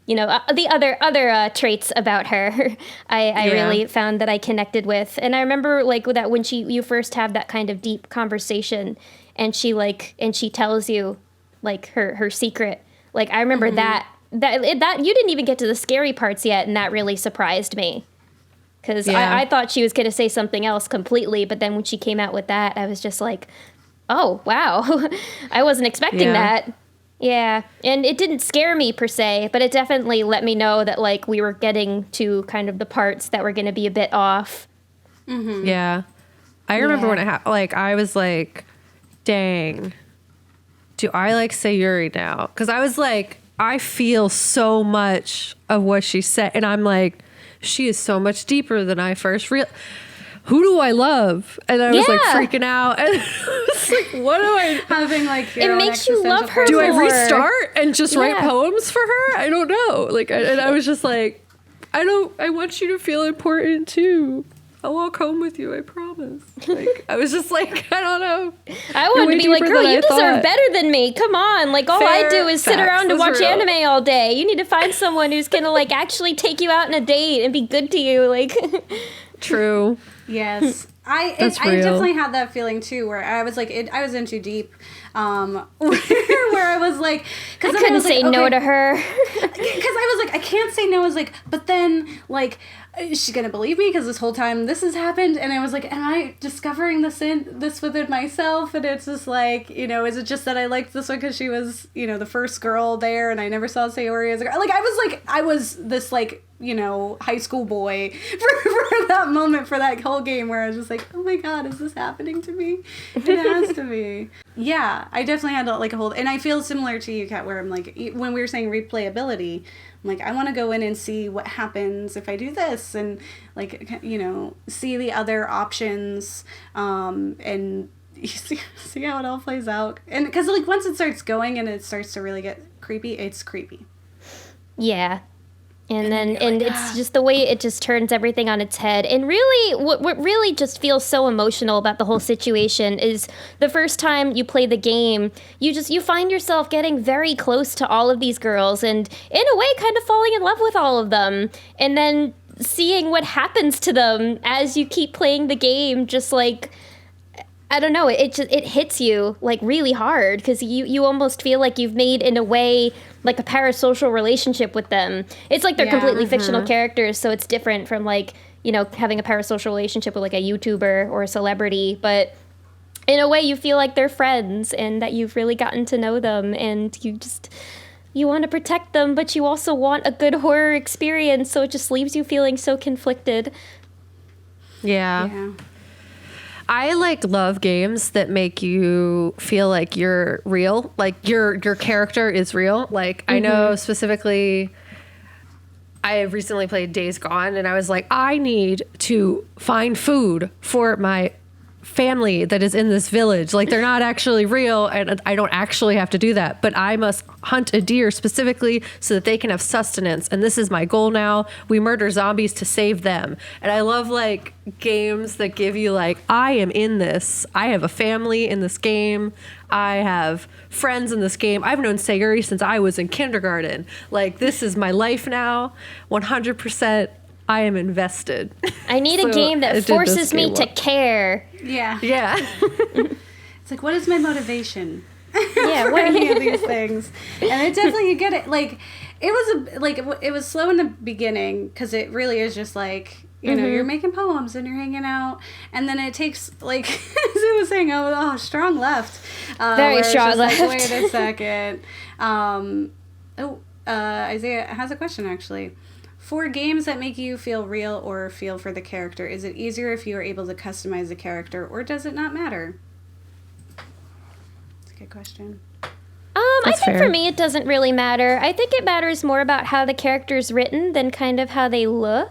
The other traits about her, I really found that I connected with, and I remember like that when you first have that kind of deep conversation, and she tells you like her secret. Like I remember that you didn't even get to the scary parts yet, and that really surprised me because I thought she was going to say something else completely, but then when she came out with that, I was just like, oh wow, I wasn't expecting that. Yeah, and it didn't scare me per se, but it definitely let me know that like we were getting to kind of the parts that were going to be a bit off. Yeah, I remember when I was like, dang, do I like Sayuri now? Because I was like, I feel so much of what she said, and I'm like, she is so much deeper than I first realized. Who do I love? And I was like freaking out. And I was like, what do I... Having like it makes you love her Do more. I restart and just write poems for her? I don't know. Like, and I was just like, I want you to feel important too. I'll walk home with you, I promise. Like, I was just like, I don't know. I wanted to be like, girl, you deserve better than me. Come on. Like, all I do is sit around and watch anime all day. You need to find someone who's going to like actually take you out on a date and be good to you. Like, true. Yes. I definitely had that feeling too, where I was like, I was in too deep, where I was like, I couldn't say no to her. Because I was like, I can't say no. I was like, but then like, is she gonna believe me? Because this whole time this has happened, and I was like, am I discovering this within myself? And it's just like, is it just that I liked this one because she was, the first girl there, and I never saw Sayori as a girl? Like I was this like, high school boy for that moment, for that whole game, where I was just like, oh my god, is this happening to me? It has to be. Yeah, I definitely had to like hold, and I feel similar to you, Kat, where I'm like, when we were saying replayability, I'm like, I want to go in and see what happens if I do this, and like, see the other options, and see how it all plays out. And because like once it starts going and it starts to really get creepy, it's creepy. Yeah. And it's just the way it just turns everything on its head. And really, what really just feels so emotional about the whole situation is the first time you play the game, you find yourself getting very close to all of these girls and in a way kind of falling in love with all of them. And then seeing what happens to them as you keep playing the game, just like, I don't know, it hits you like really hard because you almost feel like you've made, in a way, like a parasocial relationship with them. It's like they're completely fictional characters, so it's different from like, having a parasocial relationship with like a YouTuber or a celebrity, but in a way you feel like they're friends and that you've really gotten to know them, and you want to protect them, but you also want a good horror experience, so it just leaves you feeling so conflicted. Yeah. I love games that make you feel like you're real, like your character is real. Like I know specifically, I recently played Days Gone, and I was like, I need to find food for my family that is in this village. Like, they're not actually real, and I don't actually have to do that, but I must hunt a deer specifically so that they can have sustenance, and this is my goal now. We murder zombies to save them. And I love, like, games that give you, like, I am in this. I have a family in this game. I have friends in this game. I've known Sayuri since I was in kindergarten. Like, this is my life now. 100%. I am invested. I need a game that forces me to care. Yeah. Yeah. It's like, what is my motivation? Yeah, for any of these things? And it definitely, you get it. Like, it was slow in the beginning because it really is just like, you know, you're making poems and you're hanging out, and then it takes, like, as I was saying, strong left. Very strong left. Like, wait a second. Isaiah has a question, actually. For games that make you feel real or feel for the character, is it easier if you are able to customize the character, or does it not matter? That's a good question. I think for me it doesn't really matter. I think it matters more about how the character's written than kind of how they look,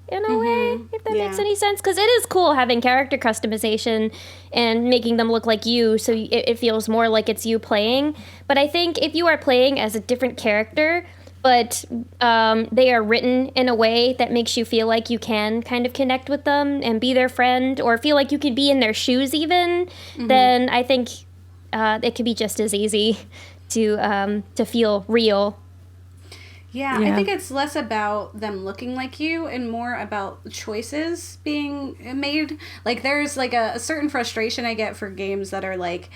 in a way, if that makes any sense. Because it is cool having character customization and making them look like you, so it feels more like it's you playing. But I think if you are playing as a different character, but they are written in a way that makes you feel like you can kind of connect with them and be their friend, or feel like you could be in their shoes even, then I think it could be just as easy to feel real. Yeah, I think it's less about them looking like you and more about choices being made. Like, there's like a certain frustration I get for games that are like,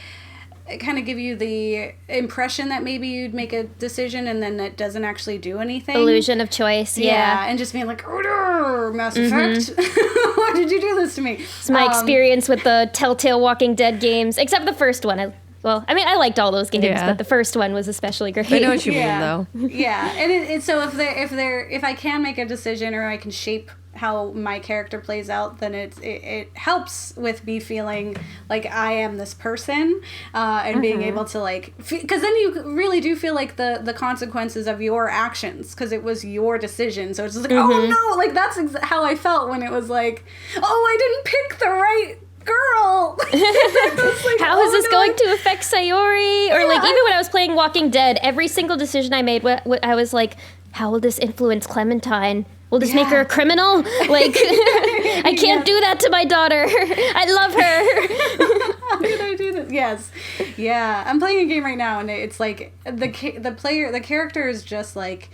kind of give you the impression that maybe you'd make a decision and then it doesn't actually do anything. Illusion of choice, yeah. And just being like, oh, Mass Effect, why did you do this to me? It's my experience with the Telltale Walking Dead games, except the first one. I liked all those games, but the first one was especially great. I know what you mean, though. Yeah, and so if I can make a decision or I can shape how my character plays out, then it helps with me feeling like I am this person, and being able to, like, because then you really do feel like the consequences of your actions, because it was your decision. So it's just like, oh no, like, that's how I felt when it was like, oh, I didn't pick the right girl. Like, how is this going to affect Sayori? Or like, even when I was playing Walking Dead, every single decision I made, I was like, how will this influence Clementine? Will this make her a criminal? Like, I can't do that to my daughter. I love her. How did I do this? Yes. Yeah. I'm playing a game right now, and it's like the character is just like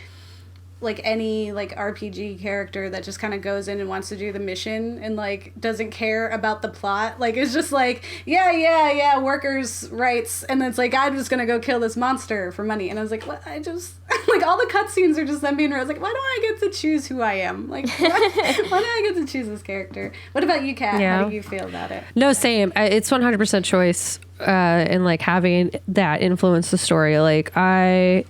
any, like, RPG character that just kind of goes in and wants to do the mission and, like, doesn't care about the plot. Like, it's just like, yeah, workers' rights. And then it's like, I'm just going to go kill this monster for money. And I was like, what? I just, like, all the cutscenes are just them being, I was like, why don't I get to choose who I am? Like, why do I get to choose this character? What about you, Kat? Yeah. How do you feel about it? No, same. It's 100% choice, and, like, having that influence the story. Like, I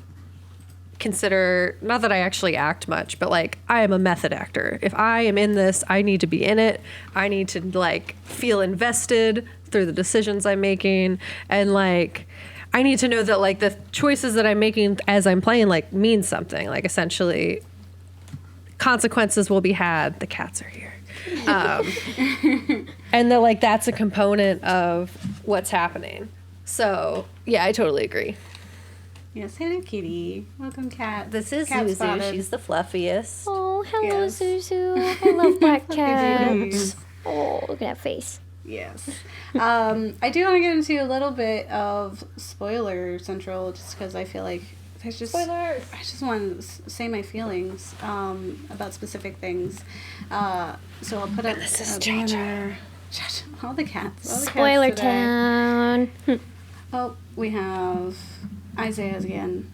consider, not that I actually act much, but, like, I am a method actor. If I am in this, I need to be in it. I need to, like, feel invested through the decisions I'm making, and, like, I need to know that, like, the choices that I'm making as I'm playing, like, mean something. Like, essentially, consequences will be had. The cats are here. And that, like, that's a component of what's happening. So, yeah, I totally agree. Yes, hello, kitty. Welcome, Kat. This is Cat Zuzu. spotted. She's the fluffiest. Oh, hello, Yes. Zuzu. I love black babies. cats. Oh, look at that face. Yes. I do want to get into a little bit of spoiler central, just because I feel like there's just Spoilers. I just want to say my feelings about specific things. So I'll put up This is a Cha-Cha. banner. All the cats. All the Spoiler cats today. town. Oh, we have Isaiah's again.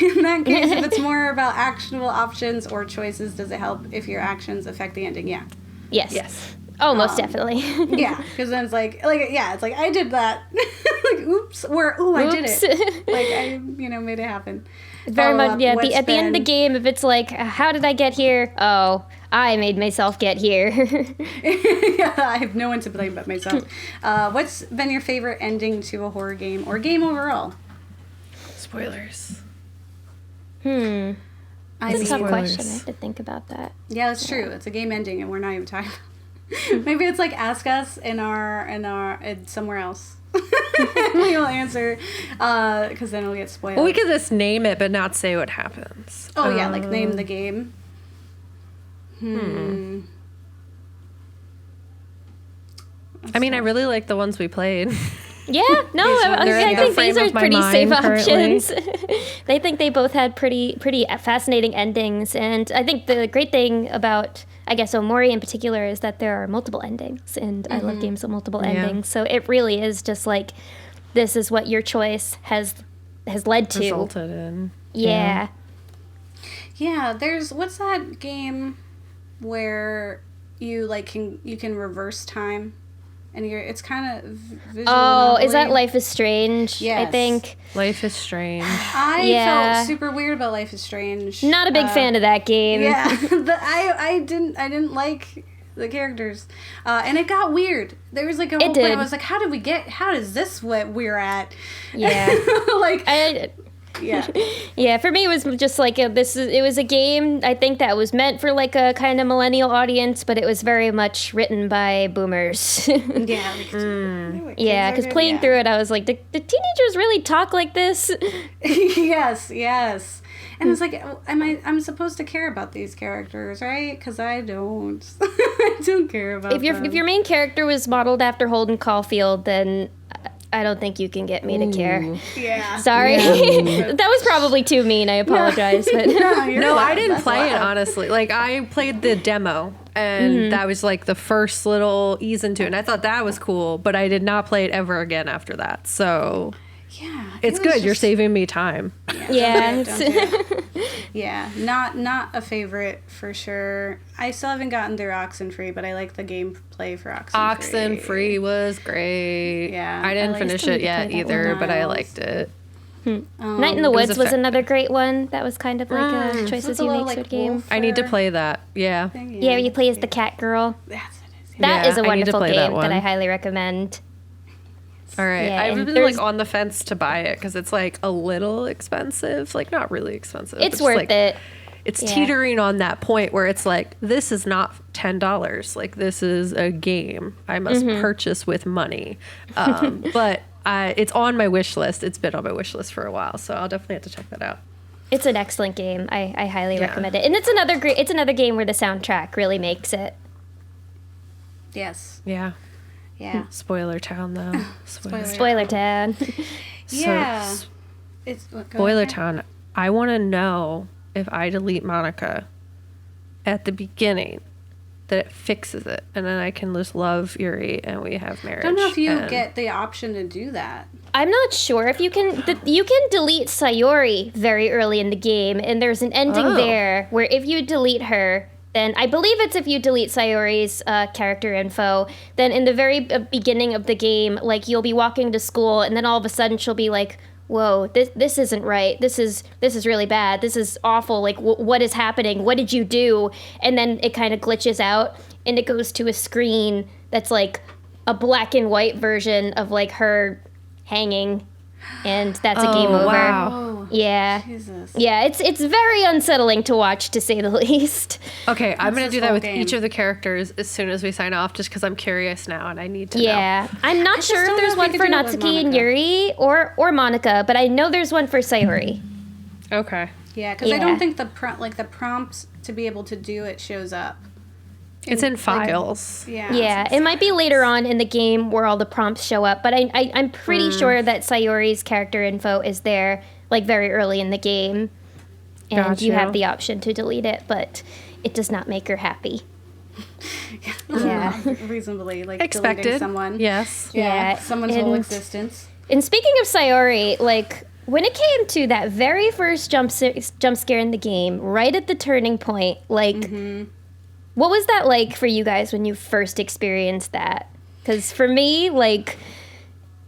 In that case, if it's more about actionable options or choices, does it help if your actions affect the ending? Yeah. Yes. Yes. Oh, most definitely. Yeah, because then it's like, yeah, it's like, I did that. Like, oops, or, ooh, I did it. Like, I, made it happen. Very Follow much, up, yeah. what's At the end of the been- game, if it's like, how did I get here? Oh, I made myself get here. Yeah, I have no one to blame but myself. What's been your favorite ending to a horror game or game overall? Spoilers. I That's a tough mean, question. I have to think about that. yeah, that's true. It's a game ending, and we're not even talking. Maybe it's like ask us in somewhere else. We will answer, because then we'll get spoiled. Well, we could just name it, but not say what happens. Oh yeah, like name the game. I mean, I really like the ones we played. Yeah, no, I think these are pretty safe currently. options. They think they both had pretty fascinating endings, and I think the great thing about, I guess, Omori in particular is that there are multiple endings, and I love games with multiple endings. So it really is just like, this is what your choice has led to. Resulted in. Yeah. Yeah, there's, what's that game where you can reverse time? And it's kind of visual. Oh, is that Life is Strange? Yes. I think. Life is Strange. I felt super weird about Life is Strange. Not a big fan of that game. Yeah, I didn't like the characters, and it got weird. There was like a whole point I was like, how does this what we're at? Yeah. Like yeah. Yeah, for me it was just like it was a game I think that was meant for like a kind of millennial audience, but it was very much written by boomers. Yeah. Yeah, because playing through it I was like, do teenagers really talk like this? Yes. And it's like, I'm supposed to care about these characters, right? Because I don't. I don't care about them. If your main character was modeled after Holden Caulfield, then I don't think you can get me to care. Yeah. Sorry. Yeah. That was probably too mean. I apologize. But No, I didn't play it, honestly. Like, I played the demo, and that was like the first little ease into it. And I thought that was cool, but I did not play it ever again after that. So yeah, it's good. You're saving me time. Yeah. Yeah, not a favorite for sure. I still haven't gotten through Oxenfree, but I like the gameplay for Oxenfree. Oxenfree was great. Yeah, I didn't finish it yet either, but I liked it. Night in the Woods was another great one. That was kind of like a choices you make sort of game. I need to play that. Yeah. Yeah, you play as the cat girl. That's what it is. That is a wonderful game that I highly recommend. All right. Yeah, I've been like on the fence to buy it because it's like a little expensive. Like, not really expensive. It's worth it. It's teetering on that point where it's like, this is not $10. Like, this is a game I must purchase with money. But it's on my wish list. It's been on my wish list for a while, so I'll definitely have to check that out. It's an excellent game. I highly recommend it. And it's another game where the soundtrack really makes it. Yes. Yeah. Yeah. Spoiler Town, though. Spoiler Town. Yeah. Spoiler Town. I want to know if I delete Monica at the beginning, that it fixes it, and then I can just love Yuri and we have marriage. I don't know if you get the option to do that. I'm not sure if you can. You can delete Sayori very early in the game, and there's an ending there where if you delete her, then I believe it's if you delete Sayori's character info, then in the very beginning of the game, like you'll be walking to school, and then all of a sudden she'll be like, "Whoa, this isn't right. This is really bad. This is awful. Like, what is happening? What did you do?" And then it kind of glitches out, and it goes to a screen that's like a black and white version of like her hanging, and that's a game over. Wow. Yeah. Jesus. Yeah, it's very unsettling to watch, to say the least. Okay, I'm going to do that with game. each of the characters as soon as we sign off, just because I'm curious now and I need to know. Yeah. I'm not sure if there's one for Natsuki and Yuri or Monica, but I know there's one for Sayori. Okay. Yeah, because I don't think the prompt to be able to do it shows up. It's in files. Yeah, it might be later on in the game where all the prompts show up, but I'm pretty sure that Sayori's character info is there, like, very early in the game. And you have the option to delete it, but it does not make her happy. Yeah. Reasonably, like, expected. Deleting someone. Yes. Yeah. Someone's whole existence. And speaking of Sayori, like, when it came to that very first jump scare in the game, right at the turning point, like... What was that like for you guys when you first experienced that? Because for me, like,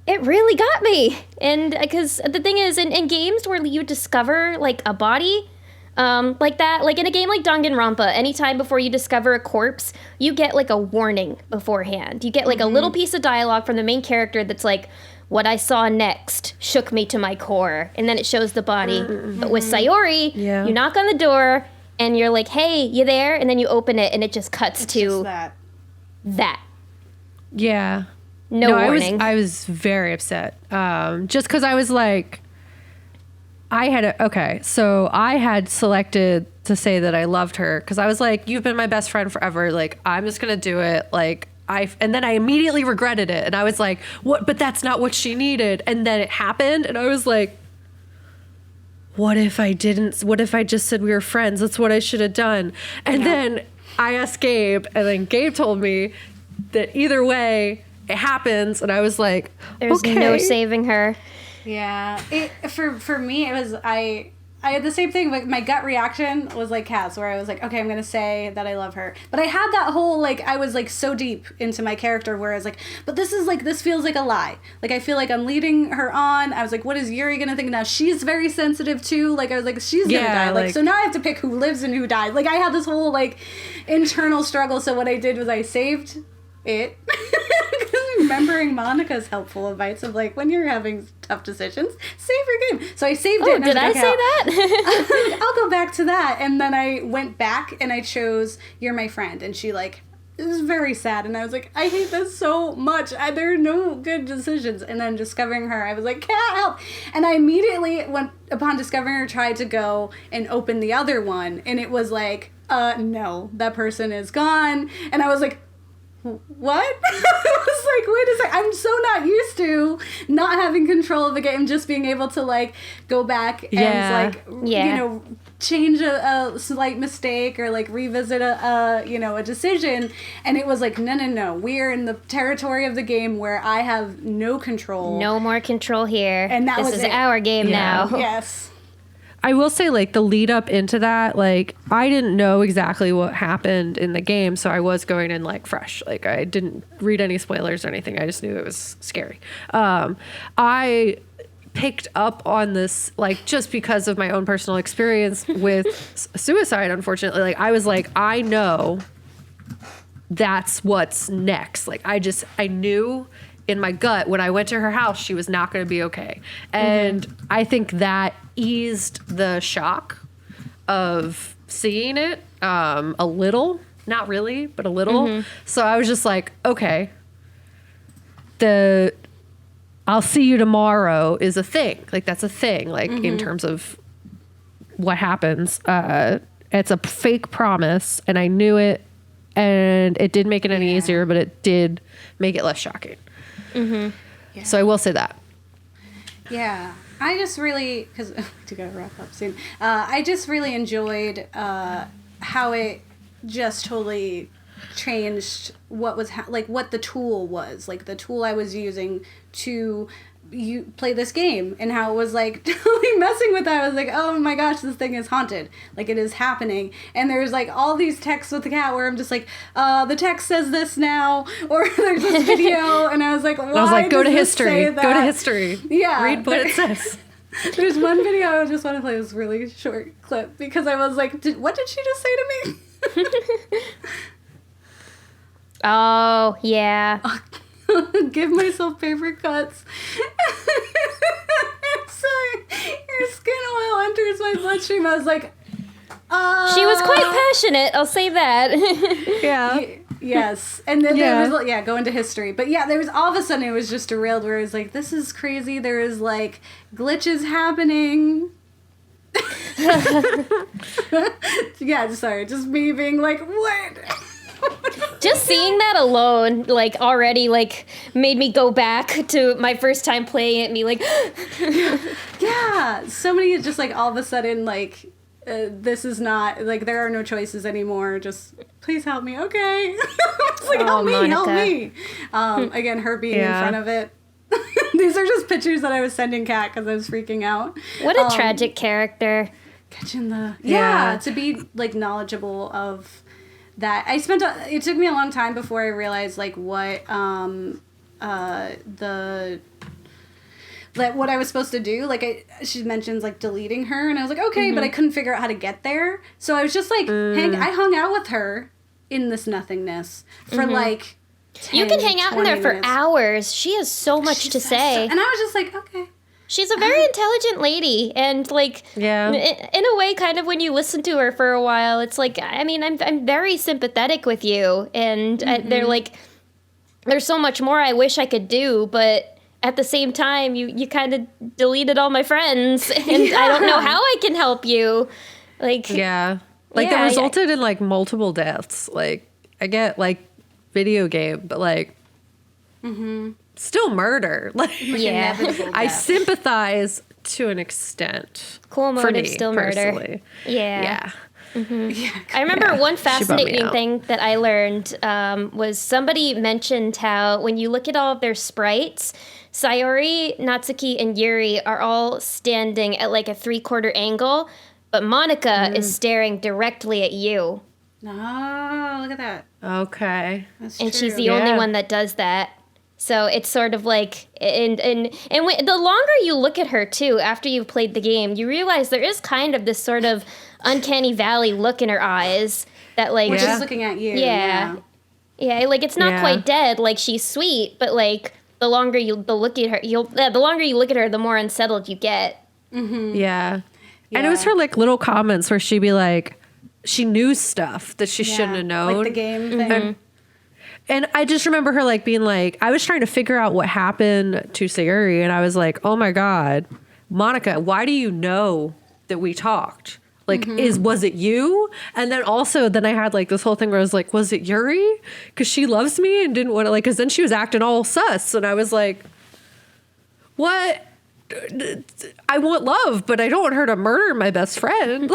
it really got me. And because the thing is, in games where you discover, like, a body like that, like in a game like Danganronpa, anytime before you discover a corpse, you get, like, a warning beforehand. You get, like, a little piece of dialogue from the main character that's like, "What I saw next shook me to my core." And then it shows the body. But with Sayori, you knock on the door, and you're like, "Hey, you there?" And then you open it, and it just cuts to that. that. Yeah. No warning. I was very upset. Just because I was like, I had selected to say that I loved her because I was like, you've been my best friend forever. Like, I'm just going to do it. Like, and then I immediately regretted it. And I was like, what? But that's not what she needed. And then it happened. And I was like, what if I didn't? What if I just said we were friends? That's what I should have done. And then I asked Gabe, and then Gabe told me that either way, it happens. And I was like, there's okay. no saving her. Yeah. For me, it was, I had the same thing. Like, my gut reaction was like Cass, where I was like, okay, I'm going to say that I love her. But I had that whole, like, I was, like, so deep into my character where I was like, but this is, like, this feels like a lie. Like, I feel like I'm leading her on. I was like, what is Yuri going to think now? She's very sensitive, too. Like, I was like, she's going to die. Like, so now I have to pick who lives and who dies. Like, I had this whole, like, internal struggle. So what I did was I saved it. Remembering Monica's helpful advice of, like, when you're having tough decisions, save your game. So I saved it. Did I say that? I'll go back to that. And then I went back and I chose You're My Friend. And she, like, it was very sad. And I was like, I hate this so much. There are no good decisions. And then discovering her, I was like, can't help. And I immediately, upon discovering her, tried to go and open the other one. And it was like, no, that person is gone. And I was like, what? I was like, wait a second. I'm so not used to not having control of the game, just being able to, like, go back and, like, you know, change a slight mistake or, like, revisit a decision. And it was like, no. We're in the territory of the game where I have no control. No more control here. And this is our game now. Yes. I will say, like, the lead up into that, like, I didn't know exactly what happened in the game, so I was going in, like, fresh. Like, I didn't read any spoilers or anything. I just knew it was scary. I picked up on this, like, just because of my own personal experience with suicide, unfortunately. Like, I was like, I know that's what's next. Like, I knew in my gut when I went to her house, she was not going to be okay. And I think that eased the shock of seeing it a little, not really, but a little. So I was just like, okay, I'll see you tomorrow is a thing. Like, that's a thing, like, in terms of what happens. It's a fake promise, and I knew it, and it didn't make it any easier, but it did make it less shocking. So I will say that. Yeah. I just really, because we do gotta wrap up soon. I just really enjoyed how it just totally changed what was what the tool was, like the tool I was using to play this game, and how it was like totally messing with that. I was like, oh my gosh, this thing is haunted, like it is happening. And there's like all these texts with the cat where I'm just like, the text says this now, or there's this video, and I was like, why? I was like, go to history, yeah, read what it says. There's one video I just want to play, this really short clip, because I was like, what did she just say to me? Oh yeah. Give myself paper cuts. Sorry, your skin oil enters my bloodstream. I was like, She was quite passionate, I'll say that. Yeah. Yes. And then there was, go into history. But yeah, there was, all of a sudden it was just derailed where it was like, this is crazy. There is like glitches happening. Yeah, sorry, just me being like, what? Just seeing that alone, like, already, like, made me go back to my first time playing it and be like... Yeah, so many, just, like, all of a sudden, like, this is not, like, there are no choices anymore, just, please help me, okay? It's like, help me. Again, her being in front of it. These are just pictures that I was sending Kat because I was freaking out. What a tragic character. Catching the... Yeah, to be, like, knowledgeable of... that it took me a long time before I realized like what what I was supposed to do. Like she mentions like deleting her, and I was like, okay, but I couldn't figure out how to get there. So I was just like, I hung out with her in this nothingness for like 10, you can hang out in there for minutes. hours. She has so much to say. And I was just like, okay. She's a very intelligent lady, and like, in a way, kind of when you listen to her for a while, it's like, I mean, I'm very sympathetic with you, and they're like, there's so much more I wish I could do, but at the same time, you kind of deleted all my friends, and I don't know how I can help you. Like, that resulted in like multiple deaths. Like, I get like video game, but like, still murder. Like, I sympathize to an extent. Cool motive, still murder. Yeah. I remember one fascinating thing that I learned was somebody mentioned how when you look at all of their sprites, Sayori, Natsuki, and Yuri are all standing at like a 3/4 angle, but Monica is staring directly at you. Oh, look at that. Okay. That's and true. she's the only one that does that. So it's sort of like, and the longer you look at her too, after you've played the game, you realize there is kind of this sort of uncanny valley look in her eyes that like, when she's looking at you. Yeah, like it's not quite dead. Like she's sweet, but like the longer you look at her, the more unsettled you get. Yeah. And it was her like little comments where she'd be like, she knew stuff that she shouldn't have known. Like the game thing. And I just remember her like being like, I was trying to figure out what happened to Sayuri, and I was like, oh my God, Monica, why do you know that we talked? Like, was it you? And then I had like this whole thing where I was like, was it Yuri? Because she loves me and didn't want to, like, because then she was acting all sus. And I was like, what? I want love, but I don't want her to murder my best friend.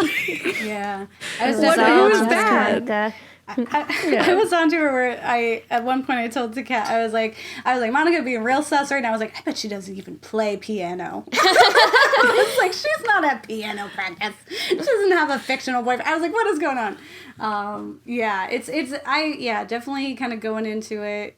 Yeah. I was who is bad? I was on to her where at one point I told the cat, I was like, Monica being real sus right now. I was like, I bet she doesn't even play piano. I was like, she's not at piano practice. She doesn't have a fictional boyfriend. I was like, what is going on? Definitely kind of going into it,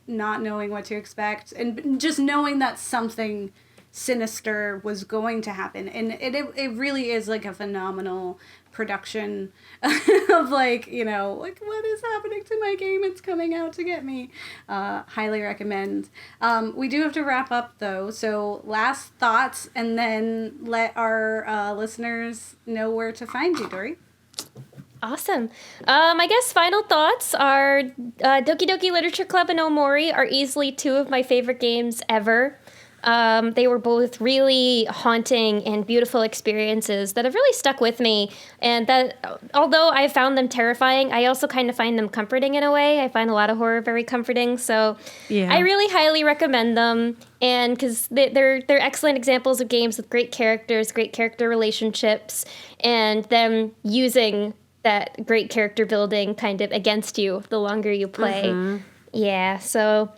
not knowing what to expect, and just knowing that something sinister was going to happen. And it really is like a phenomenal production of like, like what is happening to my game? It's coming out to get me. Highly recommend. We do have to wrap up though. So last thoughts, and then let our listeners know where to find you, Dorrie. Awesome. I guess final thoughts are Doki Doki Literature Club and Omori are easily two of my favorite games ever. They were both really haunting and beautiful experiences that have really stuck with me. And that, although I found them terrifying, I also kind of find them comforting in a way. I find a lot of horror very comforting. So I really highly recommend them. And because they're excellent examples of games with great characters, great character relationships, and them using that great character building kind of against you the longer you play. Yeah, so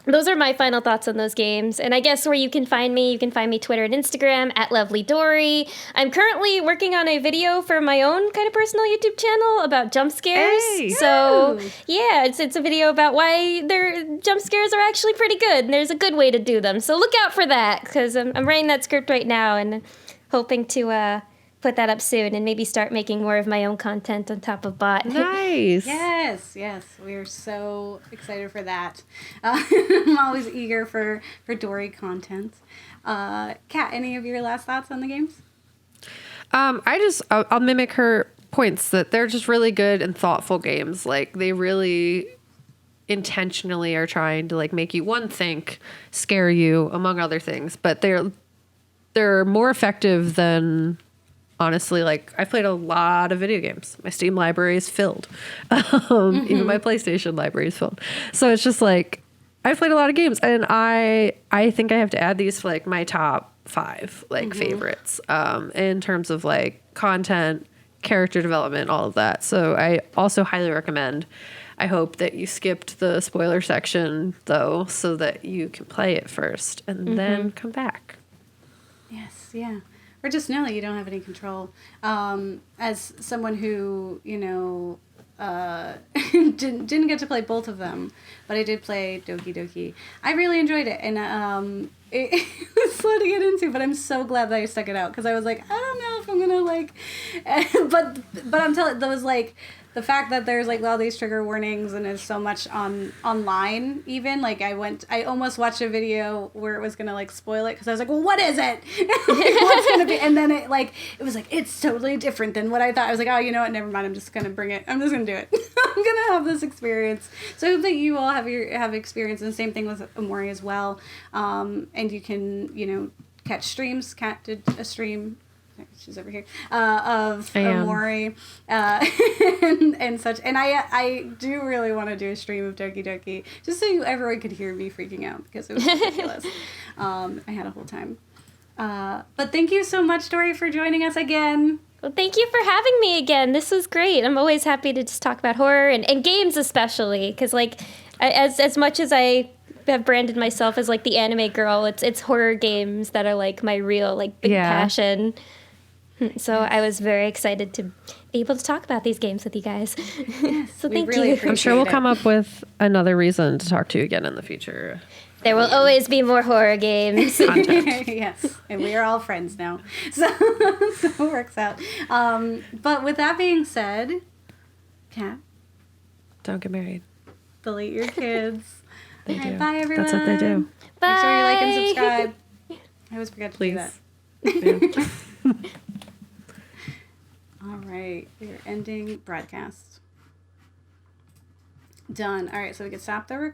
those are my final thoughts on those games. And I guess where you can find me Twitter and Instagram at Lovely Dorrie. I'm currently working on a video for my own kind of personal YouTube channel about jump scares. Hey. So yeah, it's a video about why their jump scares are actually pretty good, and there's a good way to do them. So look out for that, because I'm writing that script right now and hoping to put that up soon and maybe start making more of my own content on top of bot. Nice. Yes. We are so excited for that. I'm always eager for Dorrie content. Kat, any of your last thoughts on the games? I'll mimic her points that they're just really good and thoughtful games. Like, they really intentionally are trying to like make you think, scare you, among other things, but they're more effective than, honestly, like, I've played a lot of video games. My Steam library is filled. Even my PlayStation library is filled. So it's just like, I've played a lot of games, and I think I have to add these to like my top 5 favorites in terms of like content, character development, all of that. So I also highly recommend. I hope that you skipped the spoiler section though, so that you can play it first and then come back. Yes, yeah. Or just know that you don't have any control. As someone who, didn't get to play both of them, but I did play Doki Doki. I really enjoyed it, and it was slow to get into, but I'm so glad that I stuck it out, because I was like, I don't know if I'm gonna but I'm telling those the fact that there's like all these trigger warnings and there's so much online even, like I almost watched a video where it was gonna like spoil it because I was like, well, what is it? What's gonna be? And then it was like, it's totally different than what I thought. I was like, oh, you know what, never mind, I'm just gonna bring it, I'm just gonna do it. I'm gonna have this experience. So I hope that you all have experience, and the same thing with Omori as well. And you can, you know, catch streams. Kat did a stream, she's over here, of Omori, and such. And I do really want to do a stream of Doki Doki, just so everyone could hear me freaking out, because it was ridiculous. I had a whole time. But thank you so much, Dorrie, for joining us again. Well, thank you for having me again. This was great. I'm always happy to just talk about horror and games especially, because like as much as I have branded myself as like the anime girl, it's horror games that are like my real like big passion. So I was very excited to be able to talk about these games with you guys. Yes, so thank you. I'm sure we'll come up with another reason to talk to you again in the future. There will always be more horror games. Yes, and we are all friends now, so it works out. But with that being said, Kat, don't get married. delete your kids. They all do. right, bye everyone. That's what they do. Bye. Make sure you like and subscribe. I always forget to do that. Yeah. All right, we're ending broadcast. Done. All right, so we can stop the recording.